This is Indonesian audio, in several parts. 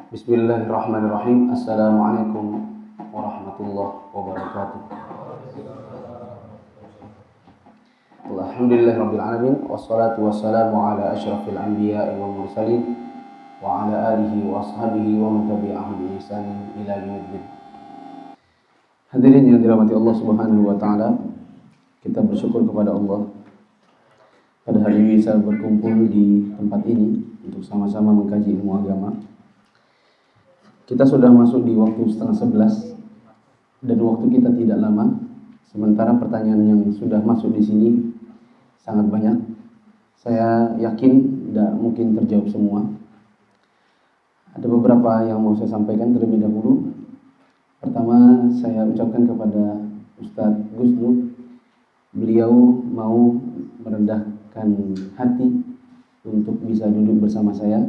Bismillahirrahmanirrahim. Assalamualaikum warahmatullahi wabarakatuh. Alhamdulillahirabbil alamin wassalatu wassalamu ala asyrafil anbiya'i wal mursalin wa ala alihi wa ashabihi wa man tabi'ahum bi ihsan ila yaumiddin. Hadirin yang dirahmati Allah Subhanahu wa taala, kita bersyukur kepada Allah pada hari ini bisa berkumpul di tempat ini untuk sama-sama mengkaji ilmu agama. Kita sudah masuk di waktu 10:30 dan waktu kita tidak lama. Sementara pertanyaan yang sudah masuk di sini sangat banyak. Saya yakin tidak mungkin terjawab semua. Ada beberapa yang mau saya sampaikan terlebih dahulu. Pertama, saya ucapkan kepada Ustadz Gusnu, beliau mau merendahkan hati untuk bisa duduk bersama saya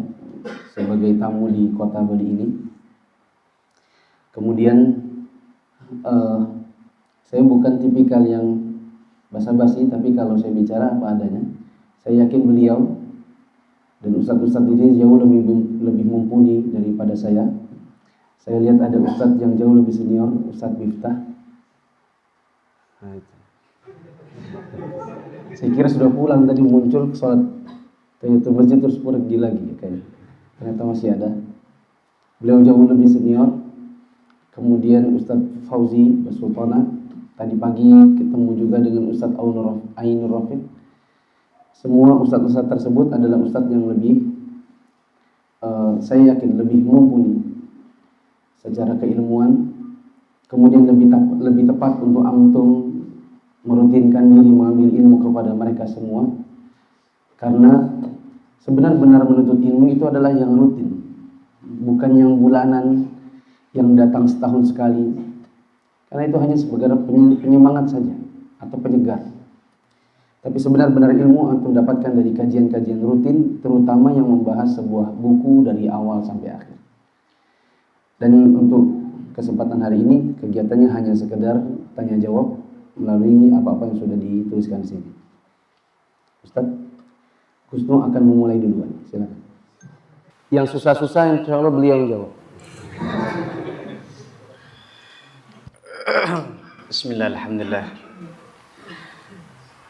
sebagai tamu di kota Bali ini. Kemudian saya bukan tipikal yang basa-basi, tapi kalau saya bicara apa adanya. Saya yakin beliau dan ustadz-ustadz ini jauh lebih mumpuni daripada saya. Saya lihat ada ustadz yang jauh lebih senior, Ustadz Miftah. Saya kira sudah pulang tadi, muncul sholat tahiyatul masjid terus pergi lagi kayaknya. Ternyata masih ada. Beliau jauh lebih senior. Kemudian Ustadz Fauzi Basultana. Tadi pagi ketemu juga dengan Ustadz Ainur Rafiq. Semua ustadz-ustadz tersebut adalah ustadz yang lebih saya yakin lebih mumpuni secara keilmuan. Kemudian lebih tepat untuk antum merutinkan diri mengambil ilmu kepada mereka semua. Karena sebenar-benar menuntut ilmu itu adalah yang rutin, bukan yang bulanan, yang datang setahun sekali. Karena itu hanya sebagai penyemangat saja atau penyegar. Tapi sebenar-benar ilmu antum dapatkan dari kajian-kajian rutin, terutama yang membahas sebuah buku dari awal sampai akhir. Dan untuk kesempatan hari ini, kegiatannya hanya sekedar tanya jawab melalui apa-apa yang sudah dituliskan di sini. Ustadz Gusnu akan memulai duluan, silakan. Yang susah-susah insya Allah beliau yang jawab. Bismillah, alhamdulillah.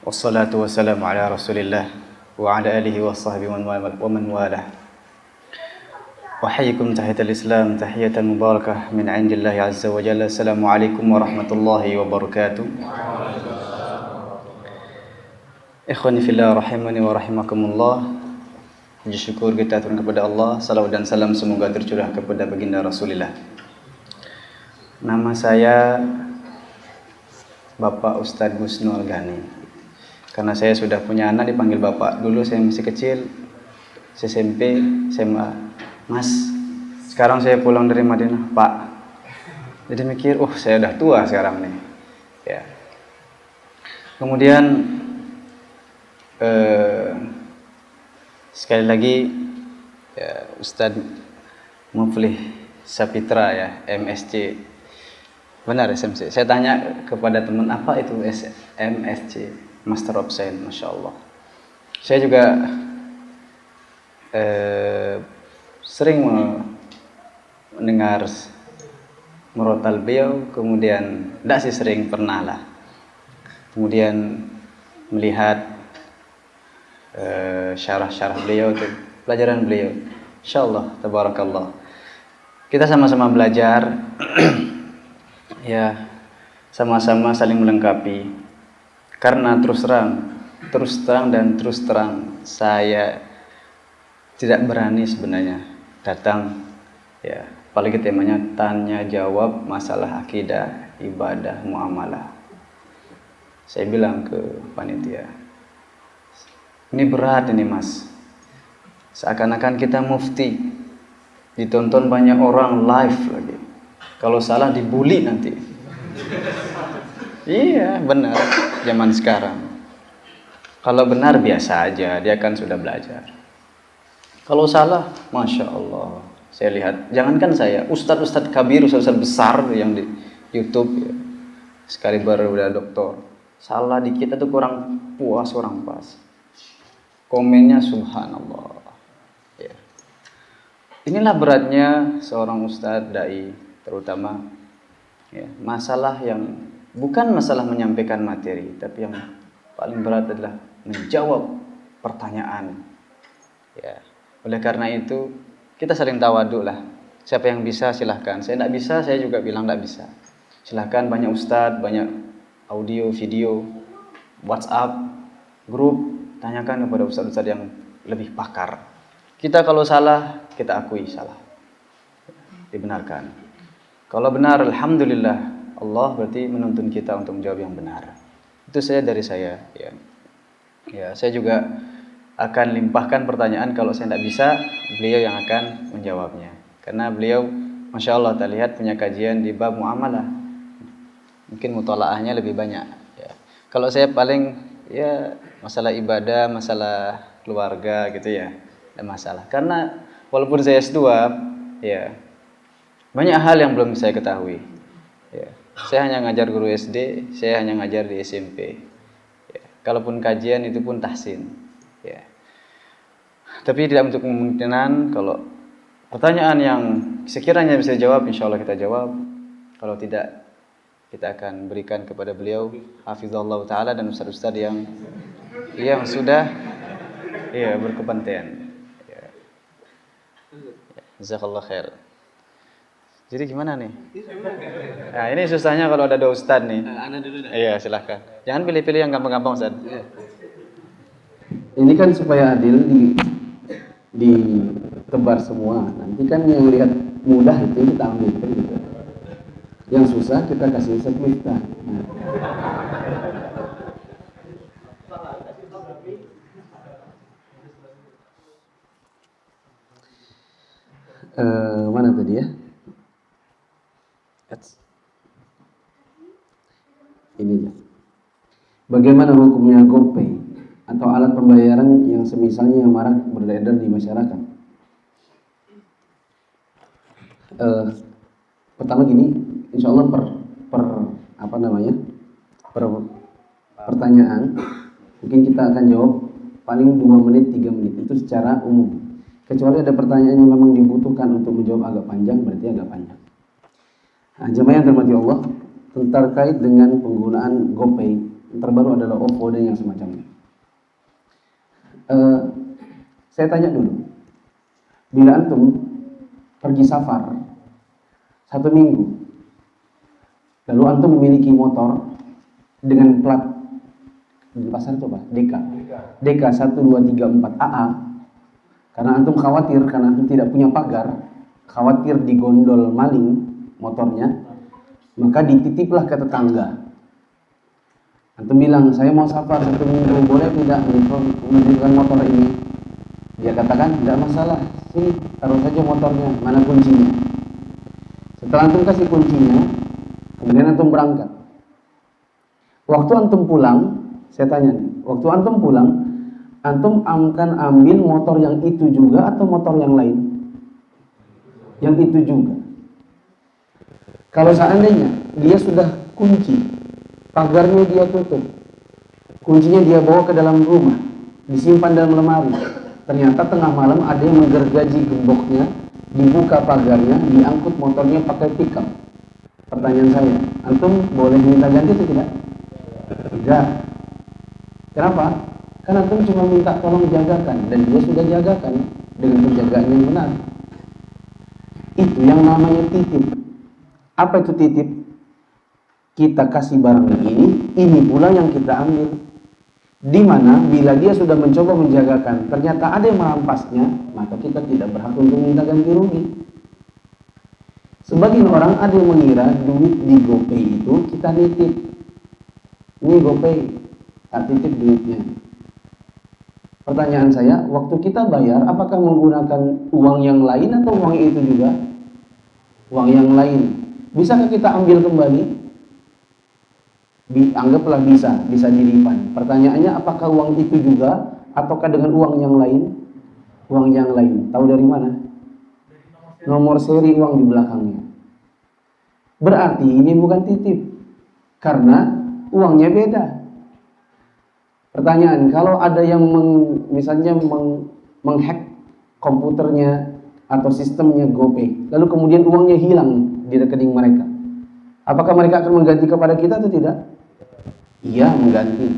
Wassalatu wassalamu ala rasulillah wa ala alihi wa sahbihi wa man walah. Wahayyikum tahiyatul islam, tahiyatan mubarakah min indillahi azza wa jalla. Assalamualaikum warahmatullahi wabarakatuh. Ikhwani fillah rahimani wa rahimakumullah. Puji syukur kita aturkan kepada Allah. Salawat dan salam semoga tercurah kepada baginda Rasulullah. Nama saya Bapak Ustadz Gusnu Al-Ghani. Karena saya sudah punya anak dipanggil Bapak. Dulu saya masih kecil, SMP, SMA, Mas. Sekarang saya pulang dari Madinah, Pak. Jadi mikir, saya udah tua sekarang nih. Ya. Kemudian sekali lagi ya, Ustadz Muflih Sapitra ya, MSc. Benar SMC. Saya tanya kepada teman, apa itu MSc, Master of Science, Masya Allah. Saya juga sering mendengar murotal beliau, kemudian tidak sih sering, pernah lah. Kemudian melihat syarah-syarah beliau, pelajaran beliau. Insya Allah, tabarakallah. Kita sama-sama belajar. Ya, sama-sama saling melengkapi. Karena terus terang saya tidak berani sebenarnya datang ya, apalagi temanya tanya jawab masalah akidah, ibadah, muamalah. Saya bilang ke panitia, ini berat ini Mas. Seakan-akan kita mufti, ditonton banyak orang live lagi. Kalau salah dibully nanti. Iya benar, zaman sekarang. Kalau benar biasa aja, dia kan sudah belajar. Kalau salah, Masya Allah. Saya lihat, jangankan saya, ustadz kabir, ustadz besar yang di YouTube ya. Sekali baru udah doktor, salah dikit itu kurang puas, orang pas. Komennya subhanallah ya. inilah beratnya seorang ustadz dai, terutama ya, masalah yang bukan masalah menyampaikan materi, tapi yang paling berat adalah menjawab pertanyaan. Ya, oleh karena itu kita saling tawaduk lah. Siapa yang bisa silahkan. Saya tidak bisa, saya juga bilang tidak bisa. Silahkan, banyak ustadz, banyak audio, video, WhatsApp, grup, tanyakan kepada ustadz-ustadz yang lebih pakar. Kita kalau salah, kita akui salah, dibenarkan. Kalau benar, alhamdulillah, Allah berarti menuntun kita untuk menjawab yang benar. Itu saya dari saya. Ya, saya juga akan limpahkan pertanyaan. Kalau saya tidak bisa, beliau yang akan menjawabnya. Karena beliau, masya Allah, tak lihat punya kajian di bab muamalah. Mungkin mutalaahnya lebih banyak. Ya. Kalau saya paling ya masalah ibadah, masalah keluarga gitu ya, ada masalah. Karena walaupun saya S2, ya banyak hal yang belum saya ketahui. Ya. Saya hanya ngajar guru SD, saya hanya ngajar di SMP. Ya. Kalaupun kajian itu pun tahsin. Ya. Tapi tidak untuk kemungkinan, kalau pertanyaan yang sekiranya bisa dijawab, insya Allah kita jawab. Kalau tidak, kita akan berikan kepada beliau hafizallahu ta'ala dan ustaz-ustaz yang sudah berkompeten. Ya. Jazakallah khair. Jadi gimana nih? Nah, ini susahnya kalau ada dua ustaz nih. Ana dulu dah. Iya, silahkan. Jangan pilih-pilih yang gampang-gampang, Ustaz. Ini kan supaya adil ditebar semua. Nanti kan yang lihat mudah itu kita ambil kan gitu. Yang susah kita kasih Ustaz Miftah. Mana tadi ya? Ini ya. Bagaimana hukumnya GoPay atau alat pembayaran yang semisalnya yang marak beredar di masyarakat? Pertama gini, insya Allah per pertanyaan mungkin kita akan jawab paling 2 menit 3 menit itu secara umum. Kecuali ada pertanyaan yang memang dibutuhkan untuk menjawab agak panjang, berarti agak panjang. Nah, jemaah yang dirahmati Allah, terkait dengan penggunaan GoPay yang terbaru adalah OVO dan yang semacamnya. Saya tanya dulu, bila antum pergi safar 1 minggu, lalu antum memiliki motor dengan plat di pasar itu apa? DK 1234 AA, karena antum khawatir, karena antum tidak punya pagar, khawatir digondol maling motornya, maka dititiplah ke tetangga. Antum bilang, saya mau safar 1 minggu, boleh tidak menitipkan motor ini? Dia katakan, tidak masalah, sini taruh saja motornya, mana kuncinya? Setelah antum kasih kuncinya, kemudian antum berangkat. Waktu antum pulang, saya tanya nih, waktu antum pulang, antum akan ambil motor yang itu juga atau motor yang lain? Yang itu juga. Kalau seandainya dia sudah kunci, pagarnya dia tutup, kuncinya dia bawa ke dalam rumah, disimpan dalam lemari, ternyata tengah malam ada yang menggergaji gemboknya, dibuka pagarnya, diangkut motornya pakai pickup. Pertanyaan saya, antum boleh minta ganti atau tidak? Tidak. Kenapa? Karena antum cuma minta tolong jagakan, dan dia sudah jagakan dengan penjagaan yang benar. Itu yang namanya titip. Apa itu titip? Kita kasih barang ini pula yang kita ambil. Di mana bila dia sudah mencoba menjagakan, ternyata ada yang merampasnya, maka kita tidak berhak untuk minta ganti rugi. Sebagian orang ada yang mengira duit di GoPay itu kita nitip. Ini GoPay, tak titip duitnya. Pertanyaan saya, waktu kita bayar, apakah menggunakan uang yang lain atau uang itu juga? Uang yang lain. Bisakah kita ambil kembali? Anggaplah bisa di-refund. Pertanyaannya, apakah uang itu juga ataukah dengan uang yang lain? Uang yang lain. Tahu dari mana? Nomor seri uang di belakangnya. Berarti ini bukan titip, karena uangnya beda. Pertanyaan, kalau ada yang misalnya menghack komputernya atau sistemnya GoPay, lalu kemudian uangnya hilang di rekening mereka, apakah mereka akan mengganti kepada kita atau tidak? Iya, mengganti.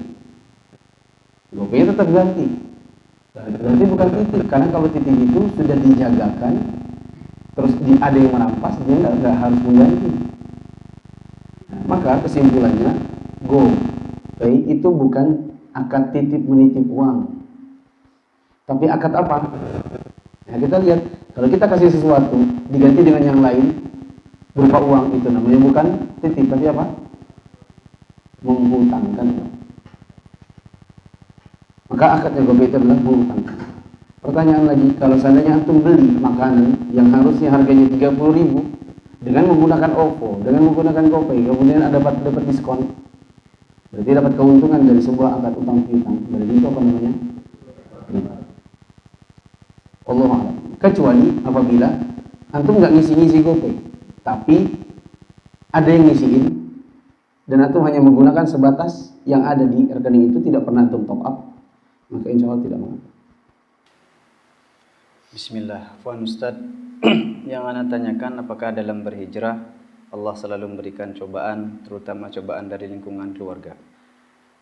GoPay tetap ganti. Berarti bukan titip, karena kalau titip itu sudah dijagakan, terus ada yang merampas, dia nggak harus mengganti. Nah, maka kesimpulannya, GoPay itu bukan akad titip menitip uang, tapi akad apa? Nah, kita lihat, kalau kita kasih sesuatu diganti dengan yang lain berupa uang, itu namanya bukan titip, tapi apa? Menghutangkan. Maka akadnya GoPay itu adalah menghutangkan. Pertanyaan lagi, kalau seandainya antum beli makanan yang harusnya harganya 30.000 dengan menggunakan OVO, dengan menggunakan GoPay, kemudian dapat diskon, berarti dapat keuntungan dari sebuah akad utang piutang. Berarti itu apa namanya? Allah a'lam. Kecuali apabila antum nggak ngisi-ngisi GoPay, tapi ada yang ngisiin, dan antum hanya menggunakan sebatas yang ada di rekening itu, tidak pernah antum top up, maka insya Allah tidak mengapa. Bismillah. Puan Ustaz, yang ana tanyakan, apakah dalam berhijrah Allah selalu memberikan cobaan, terutama cobaan dari lingkungan keluarga?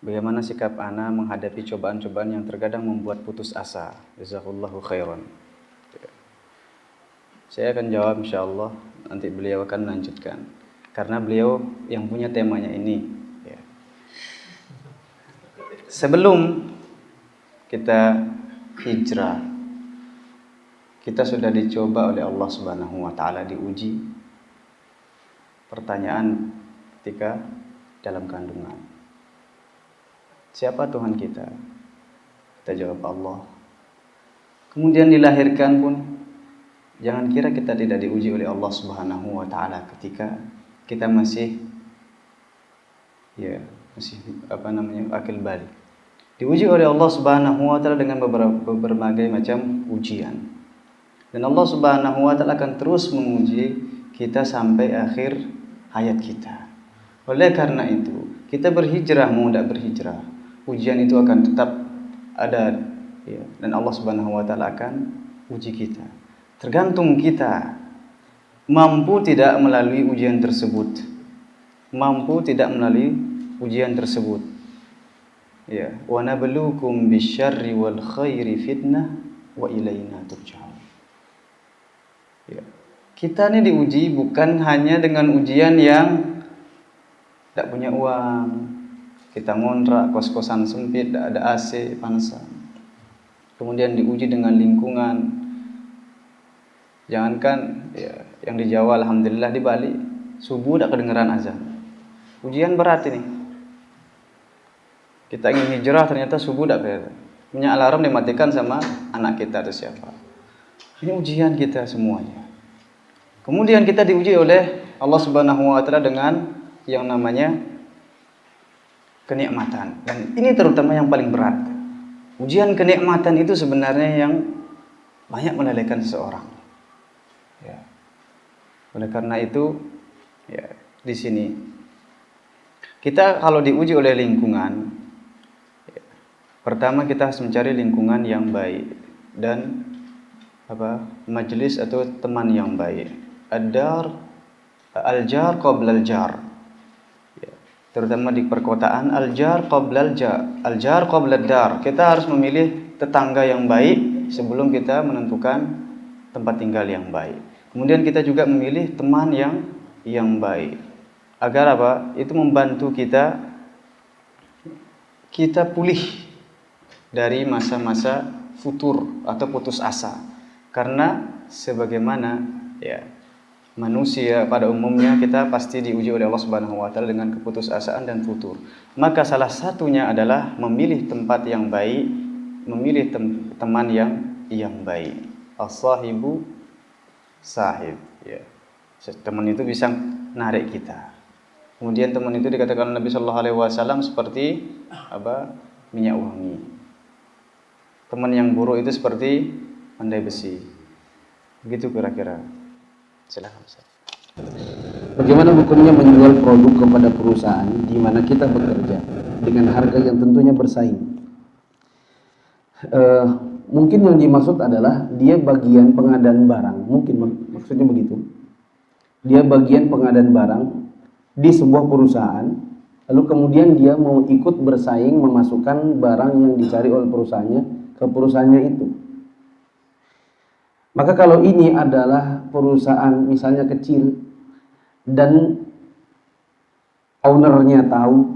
Bagaimana sikap ana menghadapi cobaan-cobaan yang terkadang membuat putus asa? Jazakallahu khairan. Saya akan jawab insyaallah, nanti beliau akan melanjutkan, karena beliau yang punya temanya ini. Sebelum kita hijrah, kita sudah dicoba oleh Allah Subhanahu wa taala, diuji. Pertanyaan ketika dalam kandungan, siapa Tuhan kita? Kita jawab Allah. Kemudian dilahirkan pun, jangan kira kita tidak diuji oleh Allah Subhanahu wa taala ketika kita masih akil balik. Diuji oleh Allah Subhanahu wa taala dengan berbagai macam ujian. Dan Allah Subhanahu wa taala akan terus menguji kita sampai akhir hayat kita. Oleh karena itu, kita berhijrah mau tidak berhijrah, ujian itu akan tetap ada, ya. Dan Allah Subhanahu wa taala akan uji kita. Tergantung kita mampu tidak melalui ujian tersebut. Mampu tidak melalui ujian tersebut. Ya, wa nabluukum bisyarri wal khairi fitnah wa ilaina turja'un. Ya. Kita ini diuji bukan hanya dengan ujian yang tidak punya uang, kita ngontrak kos-kosan sempit, tidak ada AC, panasan. Kemudian diuji dengan lingkungan. Jangankan ya, yang di Jawa, alhamdulillah, di Bali subuh tidak kedengeran azan. Ujian berat ini. Kita ingin hijrah, ternyata subuh tidak kedengeran. Punya alarm dimatikan sama anak kita atau siapa. Ini ujian kita semuanya. Kemudian kita diuji oleh Allah Subhanahu wa taala dengan yang namanya kenikmatan. Dan ini terutama yang paling berat. Ujian kenikmatan itu sebenarnya yang banyak melelehkan seseorang. Ya. Oleh karena itu, ya, di sini kita kalau diuji oleh lingkungan, ya, pertama kita harus mencari lingkungan yang baik dan majelis atau teman yang baik. Al-jar qabla al-jar. Ya, terutama di perkotaan, al-jar qabla al-jar, al-jar qabla ad-dar. Kita harus memilih tetangga yang baik sebelum kita menentukan tempat tinggal yang baik. Kemudian kita juga memilih teman yang baik. Agar apa? Itu membantu kita pulih dari masa-masa futur atau putus asa. Karena sebagaimana ya manusia pada umumnya, kita pasti diuji oleh Allah Subhanahu wa taala dengan keputusasaan dan futur. Maka salah satunya adalah memilih tempat yang baik, memilih teman yang baik. As-sahibu sahib, ya. Teman itu bisa narik kita. Kemudian teman itu dikatakan Nabi sallallahu alaihi wasallam seperti minyak wangi. Teman yang buruk itu seperti pandai besi. Begitu kira-kira. Silakan Ustaz. Bagaimana hukumnya menjual produk kepada perusahaan di mana kita bekerja dengan harga yang tentunya bersaing? Eh, Mungkin yang dimaksud adalah dia bagian pengadaan barang, mungkin maksudnya begitu. Dia bagian pengadaan barang di sebuah perusahaan, lalu kemudian dia mau ikut bersaing memasukkan barang yang dicari oleh perusahaannya ke perusahaannya itu. Maka kalau ini adalah perusahaan misalnya kecil dan ownernya tahu,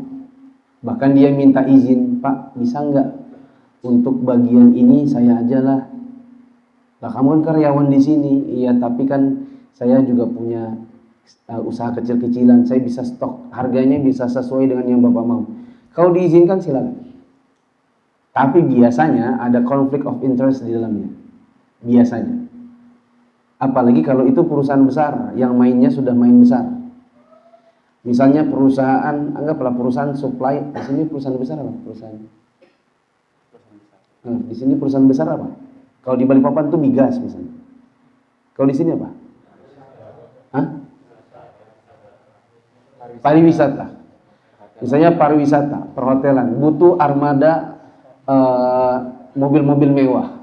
bahkan dia minta izin, Pak bisa nggak untuk bagian ini saya aja lah. Lah kamu kan karyawan di sini, iya tapi kan saya juga punya usaha kecil-kecilan, saya bisa stok, harganya bisa sesuai dengan yang Bapak mau. Kalau diizinkan silakan. Tapi biasanya ada conflict of interest di dalamnya. Biasanya. Apalagi kalau itu perusahaan besar, yang mainnya sudah main besar. Misalnya perusahaan, anggaplah perusahaan supply, di sini perusahaan besar apa? Perusahaan. Nah, di sini perusahaan besar apa? Kalau di Balikpapan itu migas misalnya. Kalau di sini apa? Hah? Pariwisata. Misalnya pariwisata, perhotelan, butuh armada mobil-mobil mewah.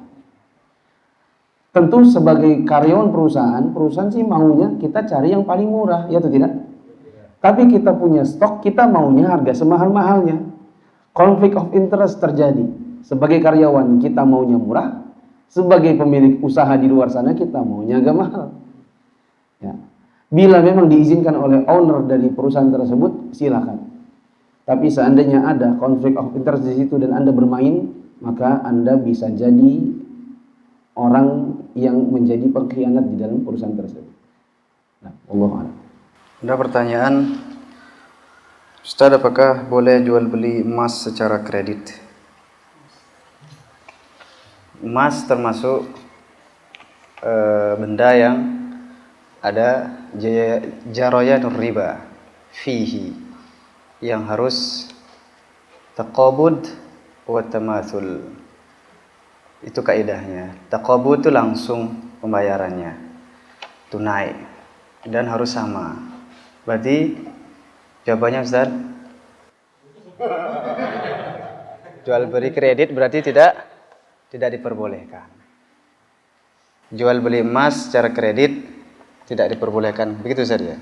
Tentu sebagai karyawan perusahaan sih maunya kita cari yang paling murah, ya atau tidak? Tapi kita punya stok, kita maunya harga semahal-mahalnya. Conflict of interest terjadi. Sebagai karyawan kita maunya murah, sebagai pemilik usaha di luar sana kita maunya agak mahal. Ya. Bila memang diizinkan oleh owner dari perusahaan tersebut, silakan. Tapi seandainya ada conflict of interest di situ dan Anda bermain, maka Anda bisa jadi orang yang menjadi pengkhianat di dalam perusahaan tersebut. Nah, Allah a'lam. Ada pertanyaan, Ustaz, apakah boleh jual beli emas secara kredit? Emas termasuk benda yang ada jarayanur riba fihi, yang harus taqabud wa tamathul. Itu kaidahnya. Taqabud itu langsung pembayarannya, tunai, dan harus sama. Berarti jawabannya Ustaz, jual beli kredit berarti tidak diperbolehkan. Jual beli emas secara kredit tidak diperbolehkan. Begitu Ustaz ya?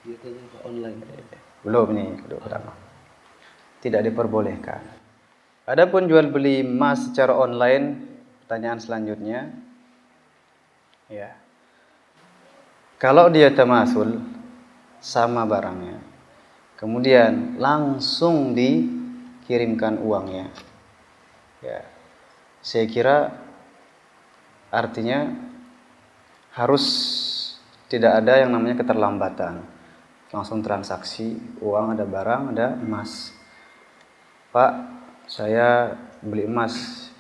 Dia tanya ke online. Belum nih, pertama. Tidak diperbolehkan. Adapun jual beli emas secara online, pertanyaan selanjutnya, ya. Kalau dia tamasul, sama barangnya, kemudian langsung dikirimkan uangnya, ya, saya kira artinya harus tidak ada yang namanya keterlambatan. Langsung transaksi, uang, ada barang, ada emas. Pak, saya beli emas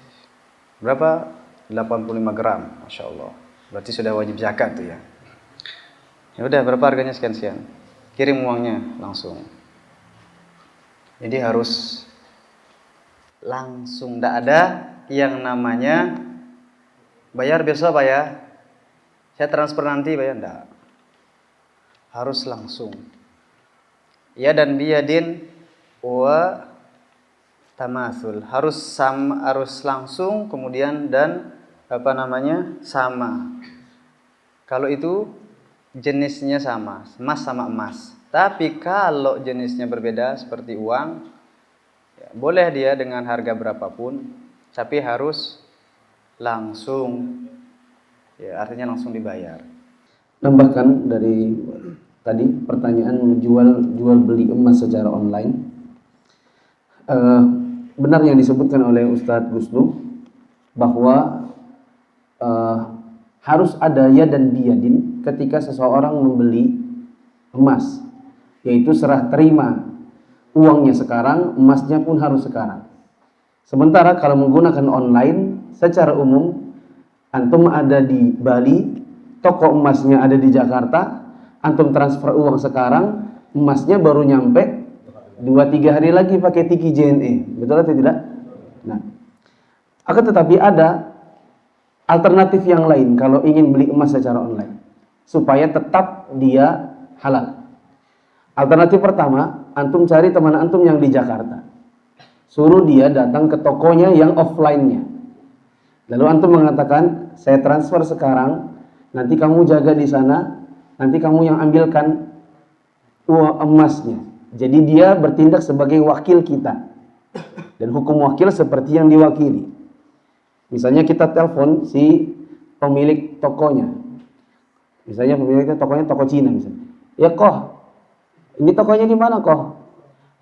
berapa? 85 gram, Masya Allah. Berarti sudah wajib zakat tuh ya. Ya udah, berapa harganya, sekian-sekian. Kirim uangnya langsung. Jadi harus langsung, tidak ada yang namanya bayar besok Pak ya, saya transfer nanti Pak ya, enggak. Harus langsung. Ya, dan biyadin wa tamasul, harus langsung, kemudian dan sama. Kalau itu jenisnya sama, emas sama emas. Tapi kalau jenisnya berbeda seperti uang, ya, boleh dia dengan harga berapapun, tapi harus langsung, ya, artinya langsung dibayar. Nambahkan dari tadi pertanyaan jual beli emas secara online. Benar yang disebutkan oleh Ustadz Gusnu bahwa harus ada ya dan biyadin ketika seseorang membeli emas, yaitu serah terima, uangnya sekarang, emasnya pun harus sekarang. Sementara kalau menggunakan online, secara umum antum ada di Bali, toko emasnya ada di Jakarta, antum transfer uang sekarang, emasnya baru nyampe 2-3 hari lagi pakai tiki JNE, betul atau tidak? Nah, akan tetapi ada alternatif yang lain kalau ingin beli emas secara online supaya tetap dia halal. Alternatif pertama, antum cari teman antum yang di Jakarta, suruh dia datang ke tokonya yang offline-nya. Lalu antum mengatakan, saya transfer sekarang, nanti kamu jaga di sana, nanti kamu yang ambilkan uang emasnya. Jadi dia bertindak sebagai wakil kita. Dan hukum wakil seperti yang diwakili. Misalnya kita telepon si pemilik tokonya. Misalnya pemilik tokonya toko Cina misalnya. Ya koh, ini tokonya di mana koh?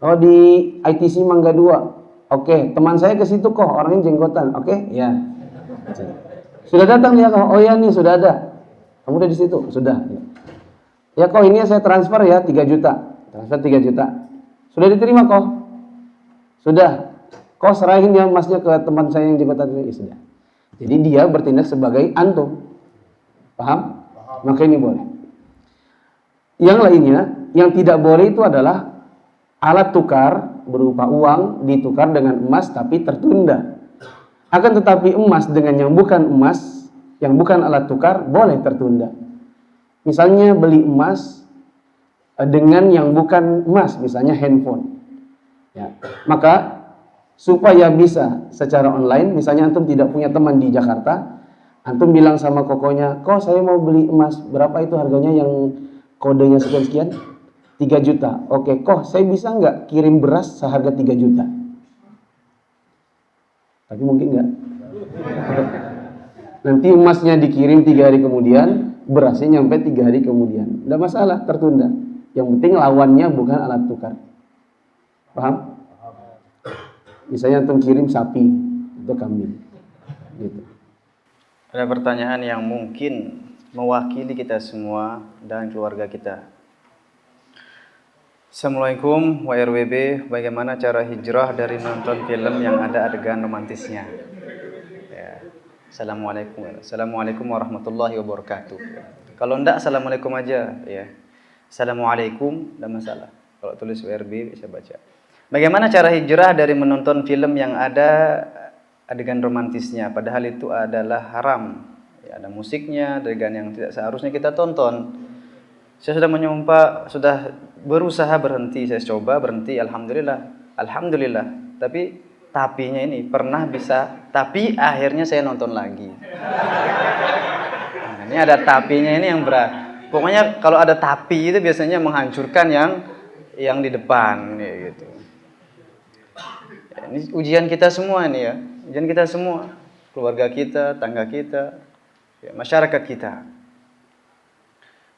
Oh di ITC Mangga 2. Oke, teman saya ke situ koh, orangnya jenggotan. Oke, ya. Sudah datang dia koh. Oh ya nih sudah ada. Kamu udah di situ? Sudah. Ya koh, ini saya transfer ya 3 juta. Transfer 3 juta. Sudah diterima koh? Sudah. Koh serahin ya emasnya ke teman saya yang jenggotan ini. Sudah. Jadi dia bertindak sebagai antum. Paham? Maka ini boleh. Yang lainnya, yang tidak boleh itu adalah alat tukar berupa uang ditukar dengan emas tapi tertunda. Akan tetapi emas dengan yang bukan emas, yang bukan alat tukar boleh tertunda. Misalnya beli emas dengan yang bukan emas, misalnya handphone. Ya. Maka supaya bisa secara online, misalnya antum tidak punya teman di Jakarta, antum bilang sama kokonya, kok saya mau beli emas, berapa itu harganya yang kodenya sekian-sekian? 3 juta. Oke, kok saya bisa nggak kirim beras seharga 3 juta? Tapi mungkin nggak. Nanti emasnya dikirim 3 hari kemudian, berasnya nyampe 3 hari kemudian. Nggak masalah, tertunda. Yang penting lawannya bukan alat tukar. Paham? Misalnya antum kirim sapi atau kambing. Gitu. Ada pertanyaan yang mungkin mewakili kita semua dan keluarga kita. Assalamualaikum WRWB, bagaimana cara hijrah dari nonton film yang ada adegan romantisnya? Ya. Assalamualaikum warahmatullahi wabarakatuh. Kalau enggak, assalamualaikum aja ya. Assalamualaikum, enggak masalah. Kalau tulis WRB bisa baca. Bagaimana cara hijrah dari menonton film yang ada adegan romantisnya, padahal itu adalah haram. Ya, ada musiknya, adegan yang tidak seharusnya kita tonton. Saya sudah menyumpah, sudah berusaha berhenti, saya coba berhenti, alhamdulillah. Tapinya ini pernah bisa, tapi akhirnya saya nonton lagi. Nah, ini ada tapinya ini yang berat. Pokoknya kalau ada tapi itu biasanya menghancurkan yang di depan, ya, gitu. Ya, ini ujian kita semua ini ya. Ujian kita semua, keluarga kita, tangga kita, ya, masyarakat kita.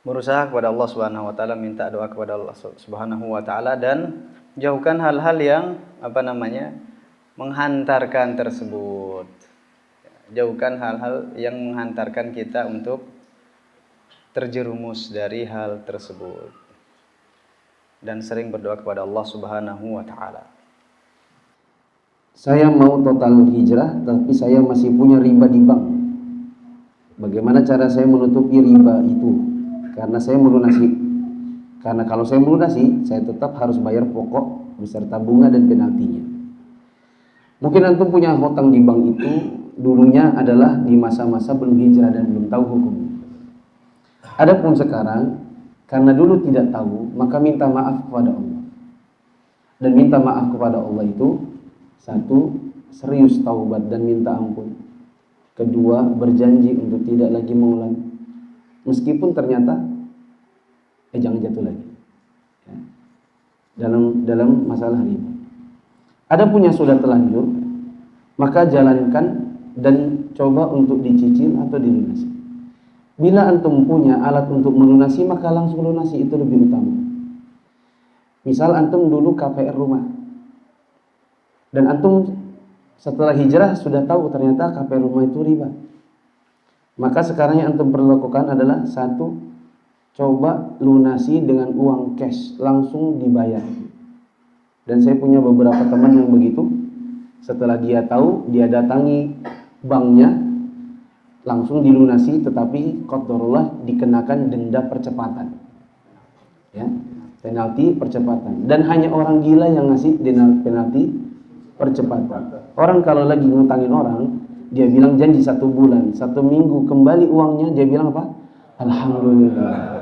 Berusaha kepada Allah Subhanahu wa taala, minta doa kepada Allah Subhanahu wa taala dan jauhkan hal-hal yang menghantarkan tersebut. Jauhkan hal-hal yang menghantarkan kita untuk terjerumus dari hal tersebut. Dan sering berdoa kepada Allah Subhanahu wa taala. Saya mau total hijrah, tapi saya masih punya riba di bank. Bagaimana cara saya menutupi riba itu? Karena saya melunasi. Karena kalau saya melunasi, saya tetap harus bayar pokok beserta bunga dan penaltinya. Mungkin antum punya hutang di bank itu dulunya adalah di masa-masa belum hijrah dan belum tahu hukumnya. Adapun sekarang, karena dulu tidak tahu, maka minta maaf kepada Allah. Dan minta maaf kepada Allah itu, satu, serius taubat dan minta ampun. Kedua, berjanji untuk tidak lagi mengulang. Meskipun ternyata jangan jatuh lagi ya, dalam masalah riba. Adapun yang sudah terlanjur, maka jalankan dan coba untuk dicicil atau dilunasi. Bila antum punya alat untuk melunasi, maka langsung lunasi, itu lebih utama. Misal antum dulu KPR rumah dan antum setelah hijrah sudah tahu ternyata KPR rumah itu riba. Maka sekarang yang antum perlu lakukan adalah satu, coba lunasi dengan uang cash, langsung dibayar. Dan saya punya beberapa teman yang begitu. Setelah dia tahu, dia datangi banknya, langsung dilunasi, tetapi qadarullah dikenakan denda percepatan. Ya, penalti percepatan. Dan hanya orang gila yang ngasih penalti percepatan. Orang kalau lagi ngutangin orang, dia bilang janji 1 bulan, 1 minggu kembali uangnya, dia bilang apa? Alhamdulillah.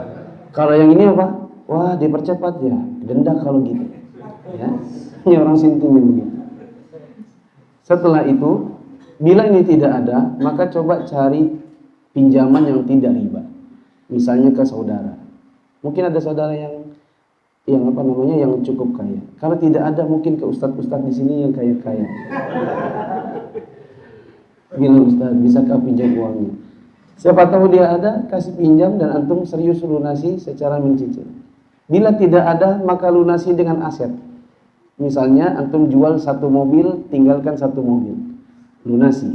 Kalau yang ini apa? Wah, dipercepat ya, denda kalau gitu. Ya, ini orang sintinya begitu. Setelah itu, Bila ini tidak ada, maka coba cari pinjaman yang tidak riba. Misalnya ke saudara. Mungkin ada saudara yang yang cukup kaya. Kalau tidak ada, mungkin ke ustadz-ustadz di sini yang kaya-kaya. Bilang, Ustadz, bisakah pinjam uangnya? Siapa tahu dia ada, kasih pinjam dan antum serius lunasi secara mencicil. Bila tidak ada, maka lunasi dengan aset. Misalnya antum jual satu mobil, tinggalkan satu mobil. Lunasi.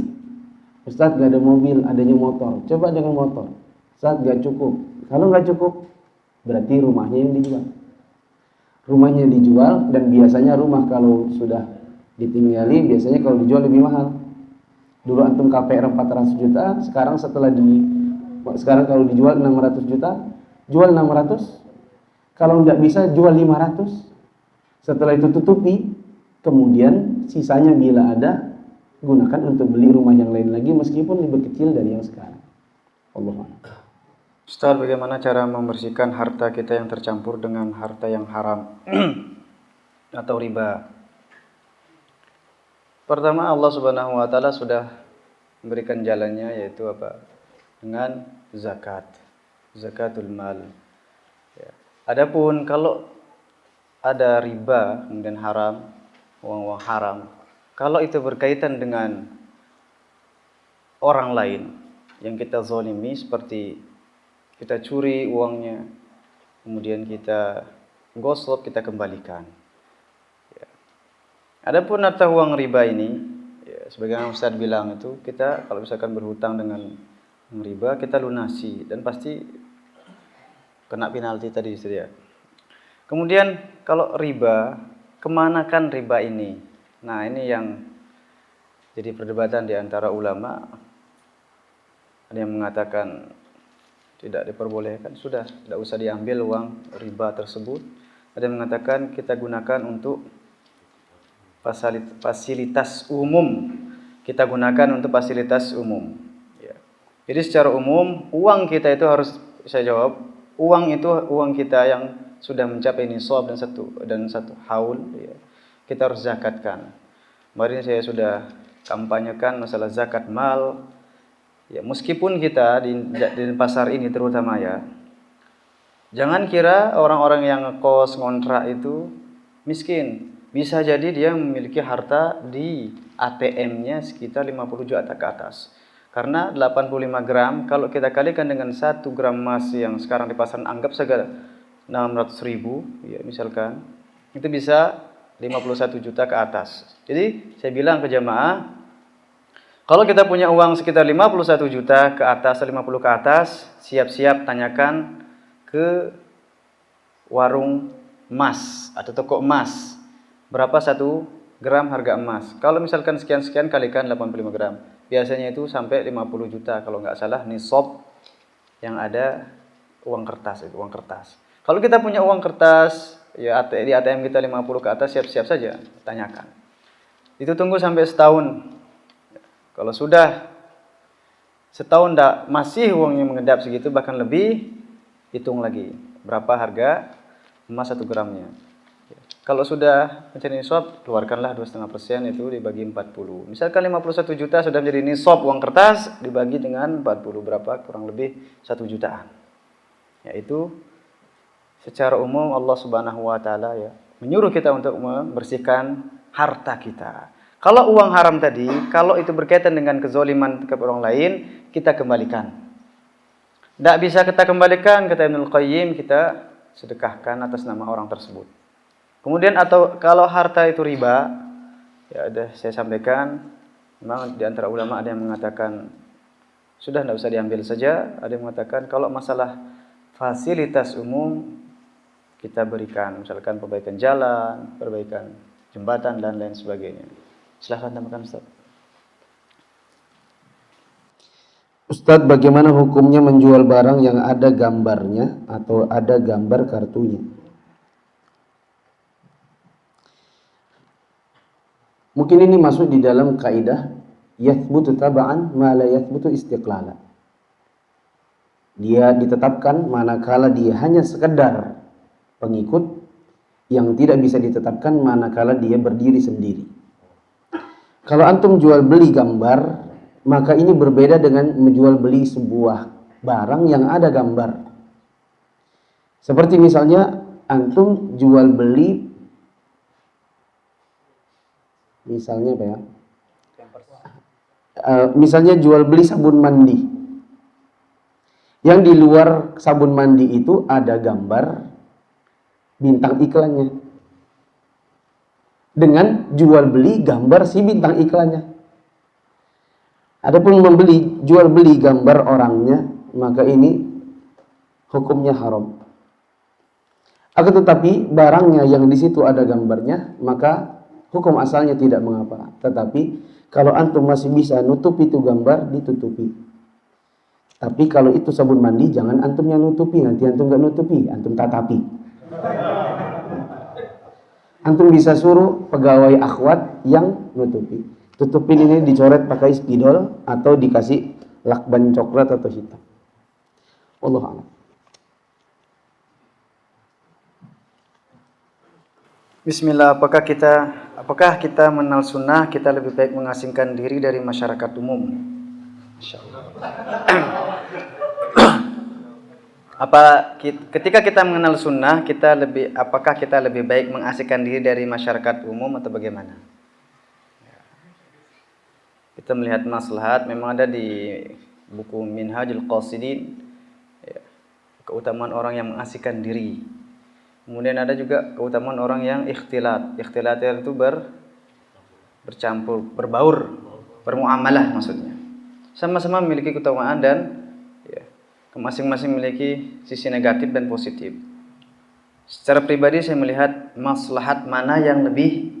Ustadz, gak ada mobil, adanya motor. Coba dengan motor. Ustadz, gak cukup. Kalau gak cukup, berarti rumahnya yang dijual. Rumahnya dijual, dan biasanya rumah kalau sudah ditinggali, biasanya kalau dijual lebih mahal. Dulu antum KPR 400 juta, sekarang kalau dijual 600 juta, jual 600. Kalau nggak bisa, jual 500. Setelah itu tutupi, kemudian sisanya bila ada, gunakan untuk beli rumah yang lain lagi, meskipun lebih kecil dari yang sekarang. Allah. Ustaz, bagaimana cara membersihkan harta kita yang tercampur dengan harta yang haram atau riba? Pertama, Allah Subhanahu wa taala sudah memberikan jalannya, yaitu apa? Dengan zakat. Zakatul mal. Ya. Adapun kalau ada riba kemudian haram, uang-uang haram, kalau itu berkaitan dengan orang lain yang kita zalimi, seperti kita curi uangnya, kemudian kita gosok, kita kembalikan. Ya. Adapun harta uang riba ini, ya, sebagaimana Ustaz bilang itu, kita kalau misalkan berhutang dengan riba, kita lunasi dan pasti kena penalti tadi Ustaz ya. Kemudian kalau riba, kemana kan riba ini? Nah, ini yang jadi perdebatan di antara ulama. Ada yang mengatakan tidak diperbolehkan, sudah tidak usah diambil uang riba tersebut. Ada yang mengatakan kita gunakan untuk fasilitas umum. Kita gunakan untuk fasilitas umum. Ya. Jadi secara umum uang kita itu harus, saya jawab, uang itu uang kita yang sudah mencapai nisab dan satu haul, ya, kita harus zakatkan. Kemarin saya sudah kampanyekan masalah zakat mal. Ya, meskipun kita di pasar ini terutama ya, jangan kira orang-orang yang kos ngontrak itu miskin. Bisa jadi dia memiliki harta di ATM-nya sekitar 50 juta ke atas. Karena 85 gram, kalau kita kalikan dengan 1 gram emas yang sekarang di pasaran, anggap saja 600 ribu, ya misalkan, itu bisa 51 juta ke atas. Jadi saya bilang ke jamaah, kalau kita punya uang sekitar 51 juta ke atas, 50 ke atas, siap-siap tanyakan ke warung emas atau toko emas. Berapa 1 gram harga emas? Kalau misalkan sekian-sekian kalikan 85 gram. Biasanya itu sampai 50 juta kalau nggak salah nisab yang ada uang kertas, itu uang kertas. Kalau kita punya uang kertas, ya di ATM kita 50 ke atas, siap-siap saja tanyakan. Itu tunggu sampai setahun. Kalau sudah setahun masih uangnya mengedap segitu, bahkan lebih, hitung lagi berapa harga emas 1 gramnya. Kalau sudah mencari nisab, keluarkanlah 2,5%, itu dibagi 40. Misalkan 51 juta sudah menjadi nisab uang kertas, dibagi dengan 40, berapa? Kurang lebih 1 jutaan. Yaitu secara umum Allah Subhanahu wa taala ya menyuruh kita untuk membersihkan harta kita. Kalau uang haram tadi, kalau itu berkaitan dengan kezaliman kepada orang lain, kita kembalikan. Tidak bisa kita kembalikan, kata Ibnul Qayyim, kita sedekahkan atas nama orang tersebut. Kemudian atau kalau harta itu riba, ya ada saya sampaikan, memang di antara ulama ada yang mengatakan sudah tidak usah diambil saja, ada yang mengatakan kalau masalah fasilitas umum kita berikan, misalkan perbaikan jalan, perbaikan jembatan dan lain sebagainya. Silahkan tambahkan Ustaz. Ustadz, bagaimana hukumnya menjual barang yang ada gambarnya atau ada gambar kartunya? Mungkin ini masuk di dalam kaidah yathbutu taba'an ma la yathbutu istiqlala. Dia ditetapkan manakala dia hanya sekedar pengikut, yang tidak bisa ditetapkan manakala dia berdiri sendiri. Kalau antum jual beli gambar, maka ini berbeda dengan menjual beli sebuah barang yang ada gambar. Seperti misalnya antum jual beli, misalnya apa ya? Misalnya jual beli sabun mandi. Yang di luar sabun mandi itu ada gambar bintang iklannya. Dengan jual beli gambar si bintang iklannya. Adapun jual beli gambar orangnya, maka ini hukumnya haram. Akan tetapi barangnya yang di situ ada gambarnya, maka hukum asalnya tidak mengapa. Tetapi kalau antum masih bisa nutupi itu gambar, ditutupi. Tapi kalau itu sabun mandi, jangan antum yang nutupi. Nanti antum nggak nutupi, antum tatapi. Antum bisa suruh pegawai akhwat yang nutupi. Tutupin ini dicoret pakai spidol atau dikasih lakban coklat atau hitam. Wallahu a'lam. Bismillah, apakah kita mengenal sunnah kita lebih baik mengasingkan diri dari masyarakat umum? Insyaallah. Ketika kita mengenal sunnah apakah kita lebih baik mengasingkan diri dari masyarakat umum atau bagaimana? Kita melihat maslahat, memang ada di buku Minhajul Qasidin, ya, keutamaan orang yang mengasingkan diri. Kemudian ada juga keutamaan orang yang ikhtilat. Ikhtilat itu bercampur, berbaur, bermuamalah maksudnya. Sama-sama memiliki keutamaan dan ya, masing-masing memiliki sisi negatif dan positif. Secara pribadi saya melihat maslahat mana yang lebih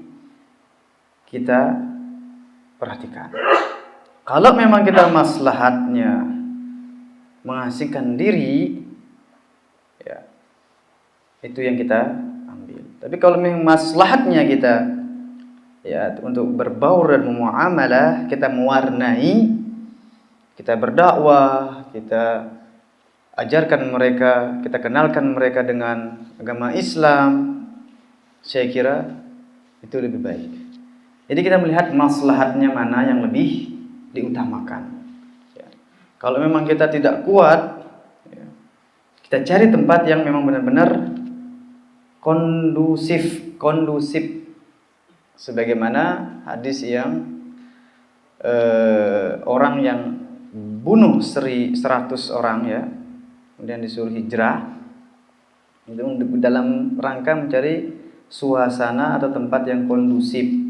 kita perhatikan. Kalau memang kita maslahatnya mengasingkan diri, ya, itu yang kita ambil. Tapi kalau memang maslahatnya kita ya untuk berbaur dan memuamalah, kita mewarnai, kita berdakwah, kita ajarkan mereka, kita kenalkan mereka dengan agama Islam, saya kira itu lebih baik. Jadi kita melihat maslahatnya mana yang lebih diutamakan. Ya. Kalau memang kita tidak kuat, ya, kita cari tempat yang memang benar-benar kondusif, sebagaimana hadis yang orang yang bunuh 100 orang ya, kemudian disuruh hijrah itu dalam rangka mencari suasana atau tempat yang kondusif.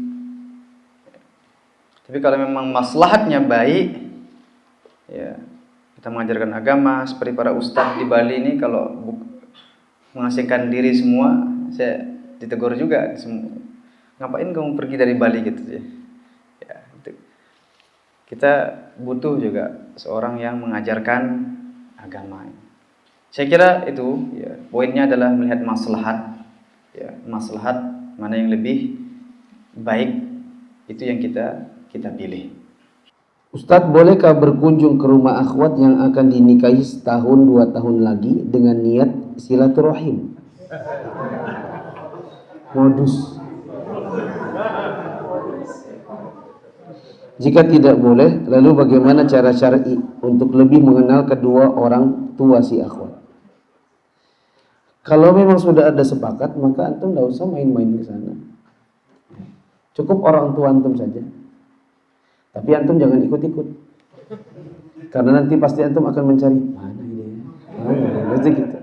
Tapi kalau memang maslahatnya baik, ya kita mengajarkan agama seperti para ustadz di Bali ini, kalau mengasingkan diri semua, saya ditegur juga, ngapain kamu pergi dari Bali gitu ya. Itu. Kita butuh juga seorang yang mengajarkan agama. Saya kira itu ya, poinnya adalah melihat maslahat, ya, maslahat mana yang lebih baik, itu yang kita pilih. Ustadz, bolehkah berkunjung ke rumah akhwat yang akan dinikahi setahun 2 tahun lagi dengan niat silaturahim? Modus. Jika tidak boleh, lalu bagaimana cara syar'i untuk lebih mengenal kedua orang tua si akhwat? Kalau memang sudah ada sepakat, maka antum tidak usah main-main ke sana. Cukup orang tua antum saja. Tapi antum jangan ikut-ikut. Karena nanti pasti antum akan mencari mana ini. Pasti gitu.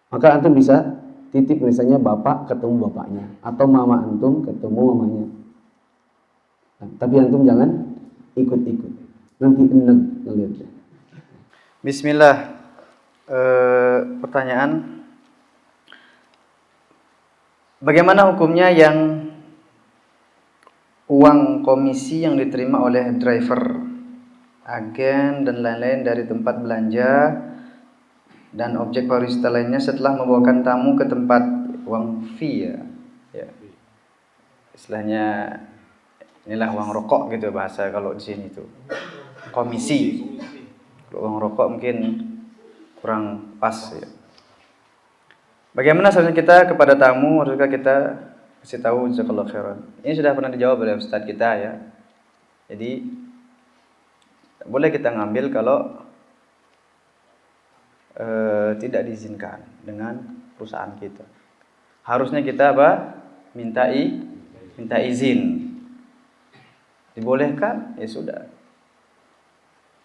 Maka antum bisa titip misalnya bapak ketemu bapaknya atau mama antum ketemu mamanya. Nah, tapi antum jangan ikut-ikut. Nanti enek ngelihatnya. Bismillah. Pertanyaan, bagaimana hukumnya yang uang komisi yang diterima oleh driver, agen dan lain-lain dari tempat belanja dan objek pariwisata lainnya setelah membawakan tamu ke tempat, uang fee ya. Istilahnya inilah uang rokok gitu bahasa kalau di sini tuh. Komisi. Kalau uang rokok mungkin kurang pas ya. Bagaimana seharusnya kita kepada tamu, harusnya kita Kasih tahu jazakallahu khairan. Ini sudah pernah dijawab oleh Ustadz kita ya. Jadi boleh kita ngambil kalau tidak diizinkan dengan perusahaan kita. Harusnya kita apa? Minta izin. Dibolehkan, ya sudah.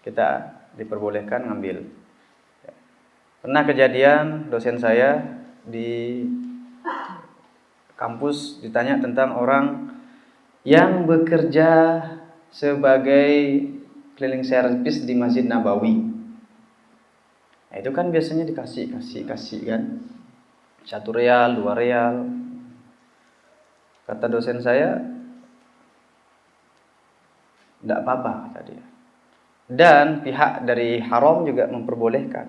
Kita diperbolehkan ngambil. Pernah kejadian dosen saya di kampus ditanya tentang orang yang bekerja sebagai cleaning service di Masjid Nabawi. Nah, itu kan biasanya dikasih kan. 1 real, 2 real. Kata dosen saya, tidak apa-apa kata dia. Dan pihak dari Haram juga memperbolehkan.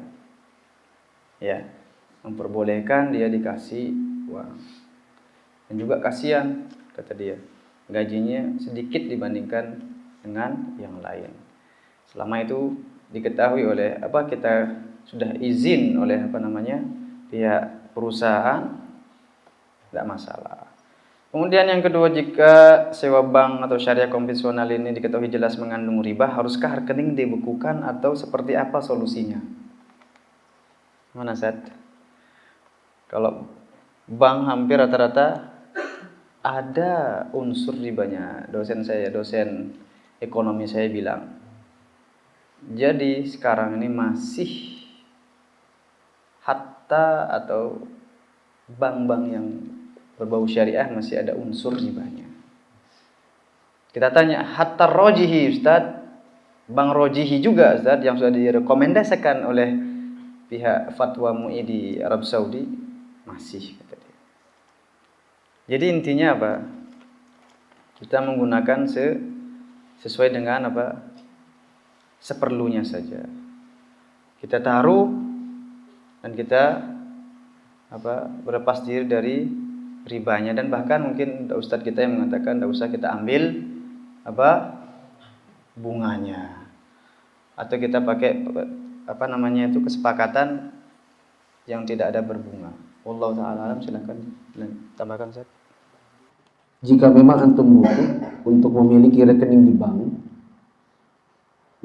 Ya, memperbolehkan dia dikasih uang. Dan juga kasihan kata dia, gajinya sedikit dibandingkan dengan yang lain. Selama itu diketahui oleh kita sudah izin oleh pihak perusahaan, tidak masalah. Kemudian yang kedua, jika sewa bank atau syariah konvensional ini diketahui jelas mengandung riba, haruskah rekening dibekukan atau seperti apa solusinya? Mana Ustaz? Kalau bank hampir rata-rata ada unsur ribanya. Dosen ekonomi saya bilang. Jadi sekarang ini masih hatta atau bank-bank yang berbau syariah masih ada unsur ribanya. Kita tanya, hatta rojihi Ustaz, bank rojihi juga Ustaz yang sudah direkomendasikan oleh pihak fatwa MUI di Arab Saudi masih kata dia. Jadi intinya apa? Kita menggunakan sesuai dengan seperlunya saja. Kita taruh dan kita berlepas diri dari ribanya, dan bahkan mungkin ustadz kita yang mengatakan tidak usah kita ambil bunganya, atau kita pakai kesepakatan yang tidak ada berbunga. Wallahu ta'ala alam. Silakan tambahkan Ustaz. Jika memang antum butuh untuk memiliki rekening di bank,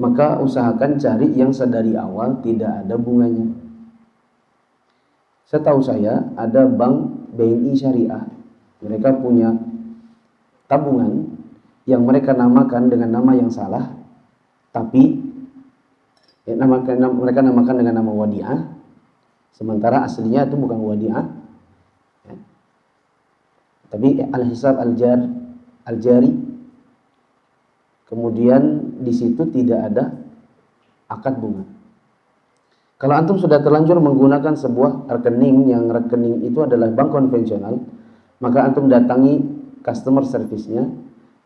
maka usahakan cari yang sedari awal tidak ada bunganya. Setahu saya ada bank BNI Syariah, mereka punya tabungan yang mereka namakan dengan nama yang salah, tapi mereka namakan dengan nama wadiah, sementara aslinya itu bukan wadiah, tapi al-hisab al-jari. Kemudian di situ tidak ada akad bunga. Kalau antum sudah terlanjur menggunakan sebuah rekening yang rekening itu adalah bank konvensional, maka antum datangi customer service-nya,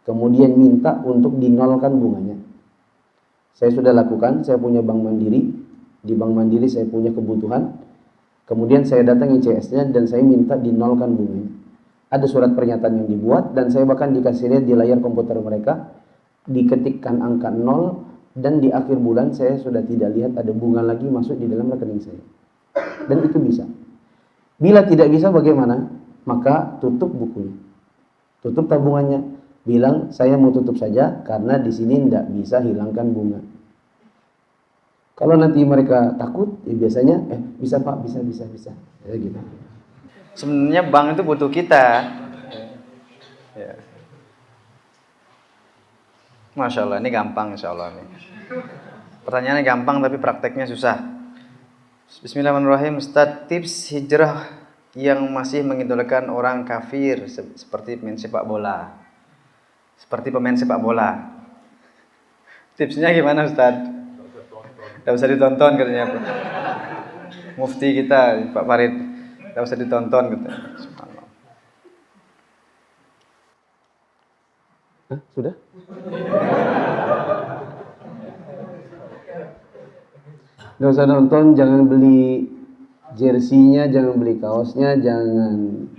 kemudian minta untuk dinolkan bunganya. Saya sudah lakukan, saya punya bank mandiri, di bank mandiri saya punya kebutuhan, kemudian saya datangi CS-nya dan saya minta dinolkan bunganya. Ada surat pernyataan yang dibuat dan saya bahkan dikasih lihat di layar komputer mereka, diketikkan angka 0, dan di akhir bulan saya sudah tidak lihat ada bunga lagi masuk di dalam rekening saya. Dan itu bisa. Bila tidak bisa bagaimana? Maka tutup bukunya, tutup tabungannya, bilang saya mau tutup saja karena di sini tidak bisa hilangkan bunga. Kalau nanti mereka takut, ya biasanya bisa Pak, bisa ya gitu. Sebenarnya bank itu butuh kita. Ya. Masya Allah, ini gampang insya Allah nih. Pertanyaannya gampang tapi prakteknya susah. Bismillahirrahmanirrahim. Ustaz, tips hijrah yang masih mengidolakan orang kafir seperti pemain sepak bola. Tipsnya gimana Ustaz? Tidak usah ditonton katanya Pak Mufti kita, Pak Farid. Tidak usah ditonton katanya. Sudah? Nggak usah nonton, jangan beli jersey-nya, jangan beli kaosnya, jangan.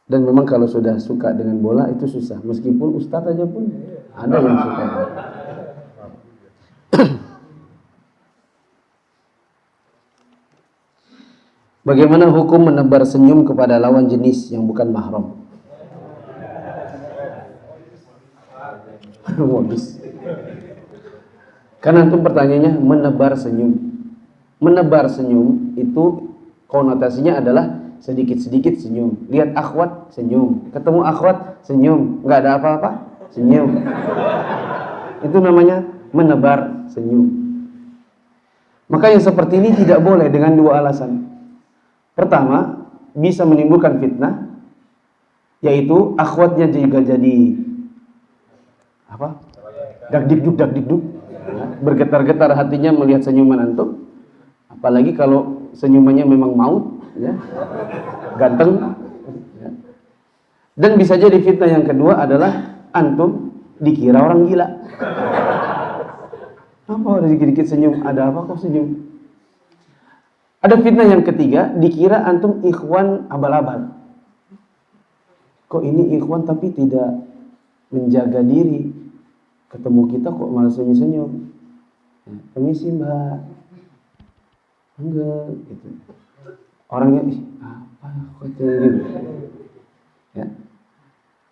Dan memang kalau sudah suka dengan bola itu susah, meskipun ustadz aja pun ada yang suka. Bagaimana hukum menebar senyum kepada lawan jenis yang bukan mahram? Habis. Karena itu pertanyaannya menebar senyum. Menebar senyum itu konotasinya adalah sedikit-sedikit senyum. Lihat akhwat, senyum. Ketemu akhwat, senyum. Nggak ada apa-apa, senyum. Itu namanya menebar senyum. Maka yang seperti ini tidak boleh dengan dua alasan. Pertama, bisa menimbulkan fitnah, yaitu akhwatnya juga jadi apa? Dak-dikduk, ya, bergetar-getar hatinya melihat senyuman antum. Apalagi kalau senyumannya memang maut, ya, ganteng. Ya. Dan bisa jadi fitnah yang kedua adalah antum dikira orang gila. Apa ada dikit-dikit senyum? Ada apa kok senyum? Ada fitnah yang ketiga, dikira antum ikhwan abal-abal. Kok ini ikhwan tapi tidak menjaga diri? Ketemu kita kok malah senyum-senyum. Ya, permisi mbak. Enggak, gitu. Orangnya, apa kok gitu. Ya.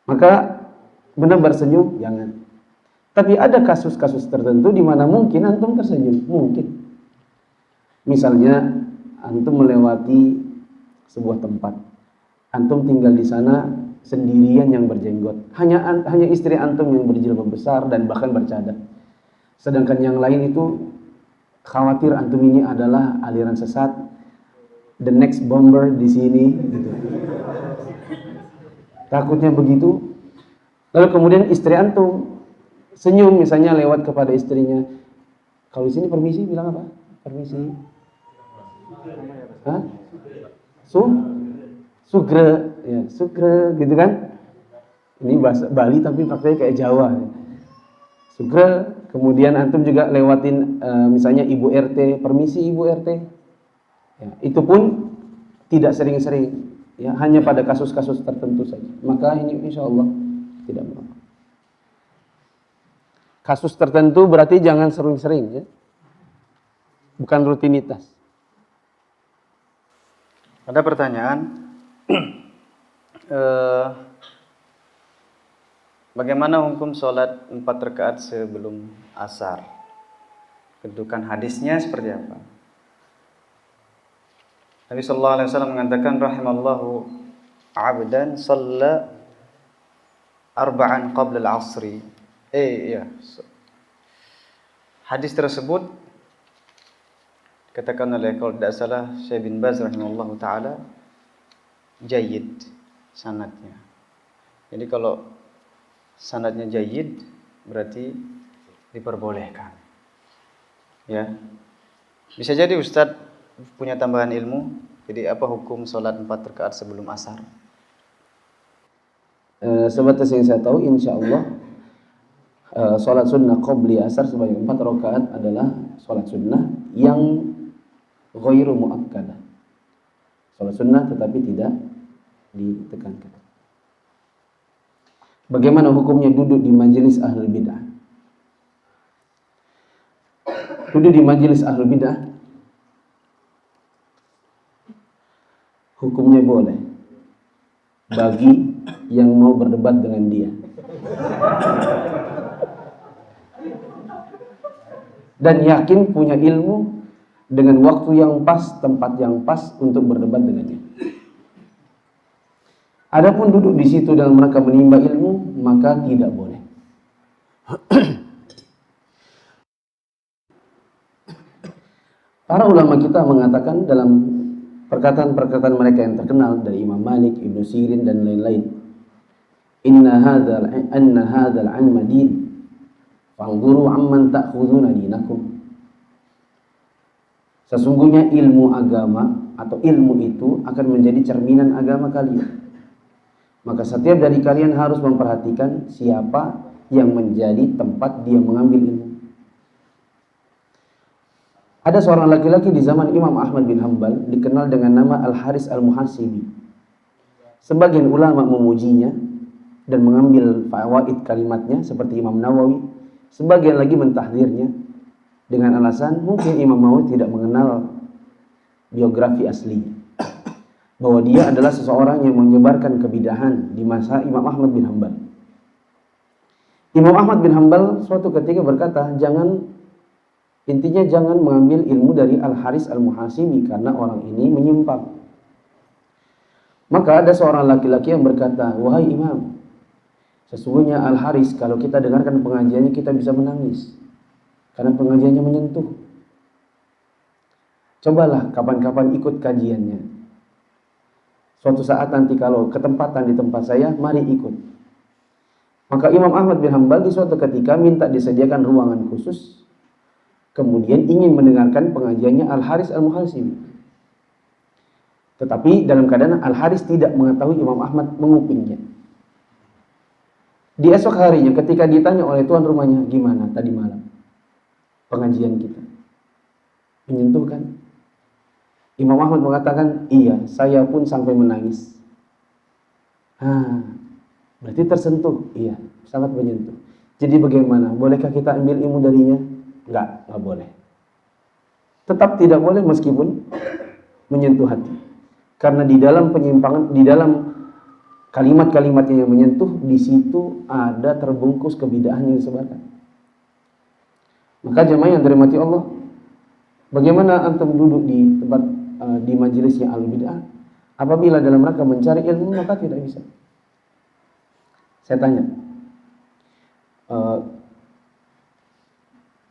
Maka benar bersenyum, jangan. Tapi ada kasus-kasus tertentu di mana mungkin antum tersenyum, mungkin. Misalnya antum melewati sebuah tempat, antum tinggal di sana sendirian yang berjenggot, hanya istri antum yang berjilbab besar dan bahkan bercadar. Sedangkan yang lain itu khawatir antum ini adalah aliran sesat, the next bomber di sini, gitu. Takutnya begitu. Lalu kemudian istri antum senyum misalnya lewat kepada istrinya. Kalau di sini permisi bilang apa? Permisi. Hah? Sugre, ya, sugre gitu kan? Ini bahasa Bali tapi pakai kayak Jawa. Sugre, kemudian antum juga lewatin misalnya Ibu RT, permisi Ibu RT. Ya, itu pun tidak sering-sering, ya, hanya pada kasus-kasus tertentu saja. Maka ini insya Allah tidak mengapa. Kasus tertentu berarti jangan sering-sering, ya. Bukan rutinitas. Ada pertanyaan, bagaimana hukum sholat 4 rakaat sebelum asar? Kedudukan hadisnya seperti apa? Nabi sallallahu alaihi wasallam mengatakan, rahimallahu abdan shalla arba'an qabla al-'asri. Iya. Hadis tersebut katakan oleh, kalau tidak salah, Syekh bin Baz rahimahullahu taala, jayyid sanadnya. Jadi kalau sanadnya jayyid berarti diperbolehkan. Ya. Bisa jadi Ustadz punya tambahan ilmu. Jadi apa hukum sholat 4 rakaat sebelum asar? Sebatas yang saya tahu, insya Allah sholat sunnah qabli asar sebanyak 4 rakaat adalah sholat sunnah yang ghairu muakkadah. Sholat sunnah tetapi tidak ditekankan. Bagaimana hukumnya duduk di majelis ahlul bidah? Duduk di majelis ahlul bidah hukumnya boleh bagi yang mau berdebat dengan dia. Dan yakin punya ilmu dengan waktu yang pas, tempat yang pas untuk berdebat dengannya. Adapun duduk di situ dalam rangka menimba ilmu, maka tidak boleh. Para ulama kita mengatakan dalam perkataan-perkataan mereka yang terkenal dari Imam Malik, Ibnu Sirin dan lain-lain, Inna hadzal 'ilma din, fanzuru amman ta'khuduna dinakum. Sesungguhnya ilmu agama atau ilmu itu akan menjadi cerminan agama kalian. Maka setiap dari kalian harus memperhatikan siapa yang menjadi tempat dia mengambil ilmu. Ada seorang laki-laki di zaman Imam Ahmad bin Hanbal dikenal dengan nama Al-Haris Al-Muhasibi. Sebagian ulama memujinya dan mengambil fawaid kalimatnya seperti Imam Nawawi. Sebagian lagi mentahdirnya dengan alasan mungkin Imam Nawawi tidak mengenal biografi aslinya. bahwa dia adalah seseorang yang menyebarkan kebidahan di masa Imam Ahmad bin Hanbal. Imam Ahmad bin Hanbal suatu ketika berkata, intinya jangan mengambil ilmu dari Al-Haris Al-Muhasibi karena orang ini menyimpang. Maka ada seorang laki-laki yang berkata, wahai Imam, sesungguhnya Al-Haris kalau kita dengarkan pengajiannya kita bisa menangis karena pengajiannya menyentuh. Cobalah kapan-kapan ikut kajiannya. Suatu saat nanti kalau ketempatan di tempat saya, mari ikut. Maka Imam Ahmad bin Hanbal di suatu ketika minta disediakan ruangan khusus, kemudian ingin mendengarkan pengajiannya Al-Haris Al-Muhasibi. Tetapi dalam keadaan Al-Haris tidak mengetahui Imam Ahmad mengupingnya. Di esok harinya ketika ditanya oleh tuan rumahnya, gimana tadi malam pengajian kita? Menyentuh kan? Imam Ahmad mengatakan, iya, saya pun sampai menangis. Berarti tersentuh? Iya, sangat menyentuh. Jadi bagaimana? Bolehkah kita ambil ilmu darinya? Enggak boleh. Tetap tidak boleh meskipun menyentuh hati. Karena di dalam penyimpangan, di dalam kalimat-kalimatnya yang menyentuh, di situ ada terbungkus kebidahan yang disebarkan. Maka jemaah yang dirahmati Allah, bagaimana antum duduk di tempat di majelisnya al-bid'ah apabila dalam rangka mencari ilmu maka tidak bisa. Saya tanya,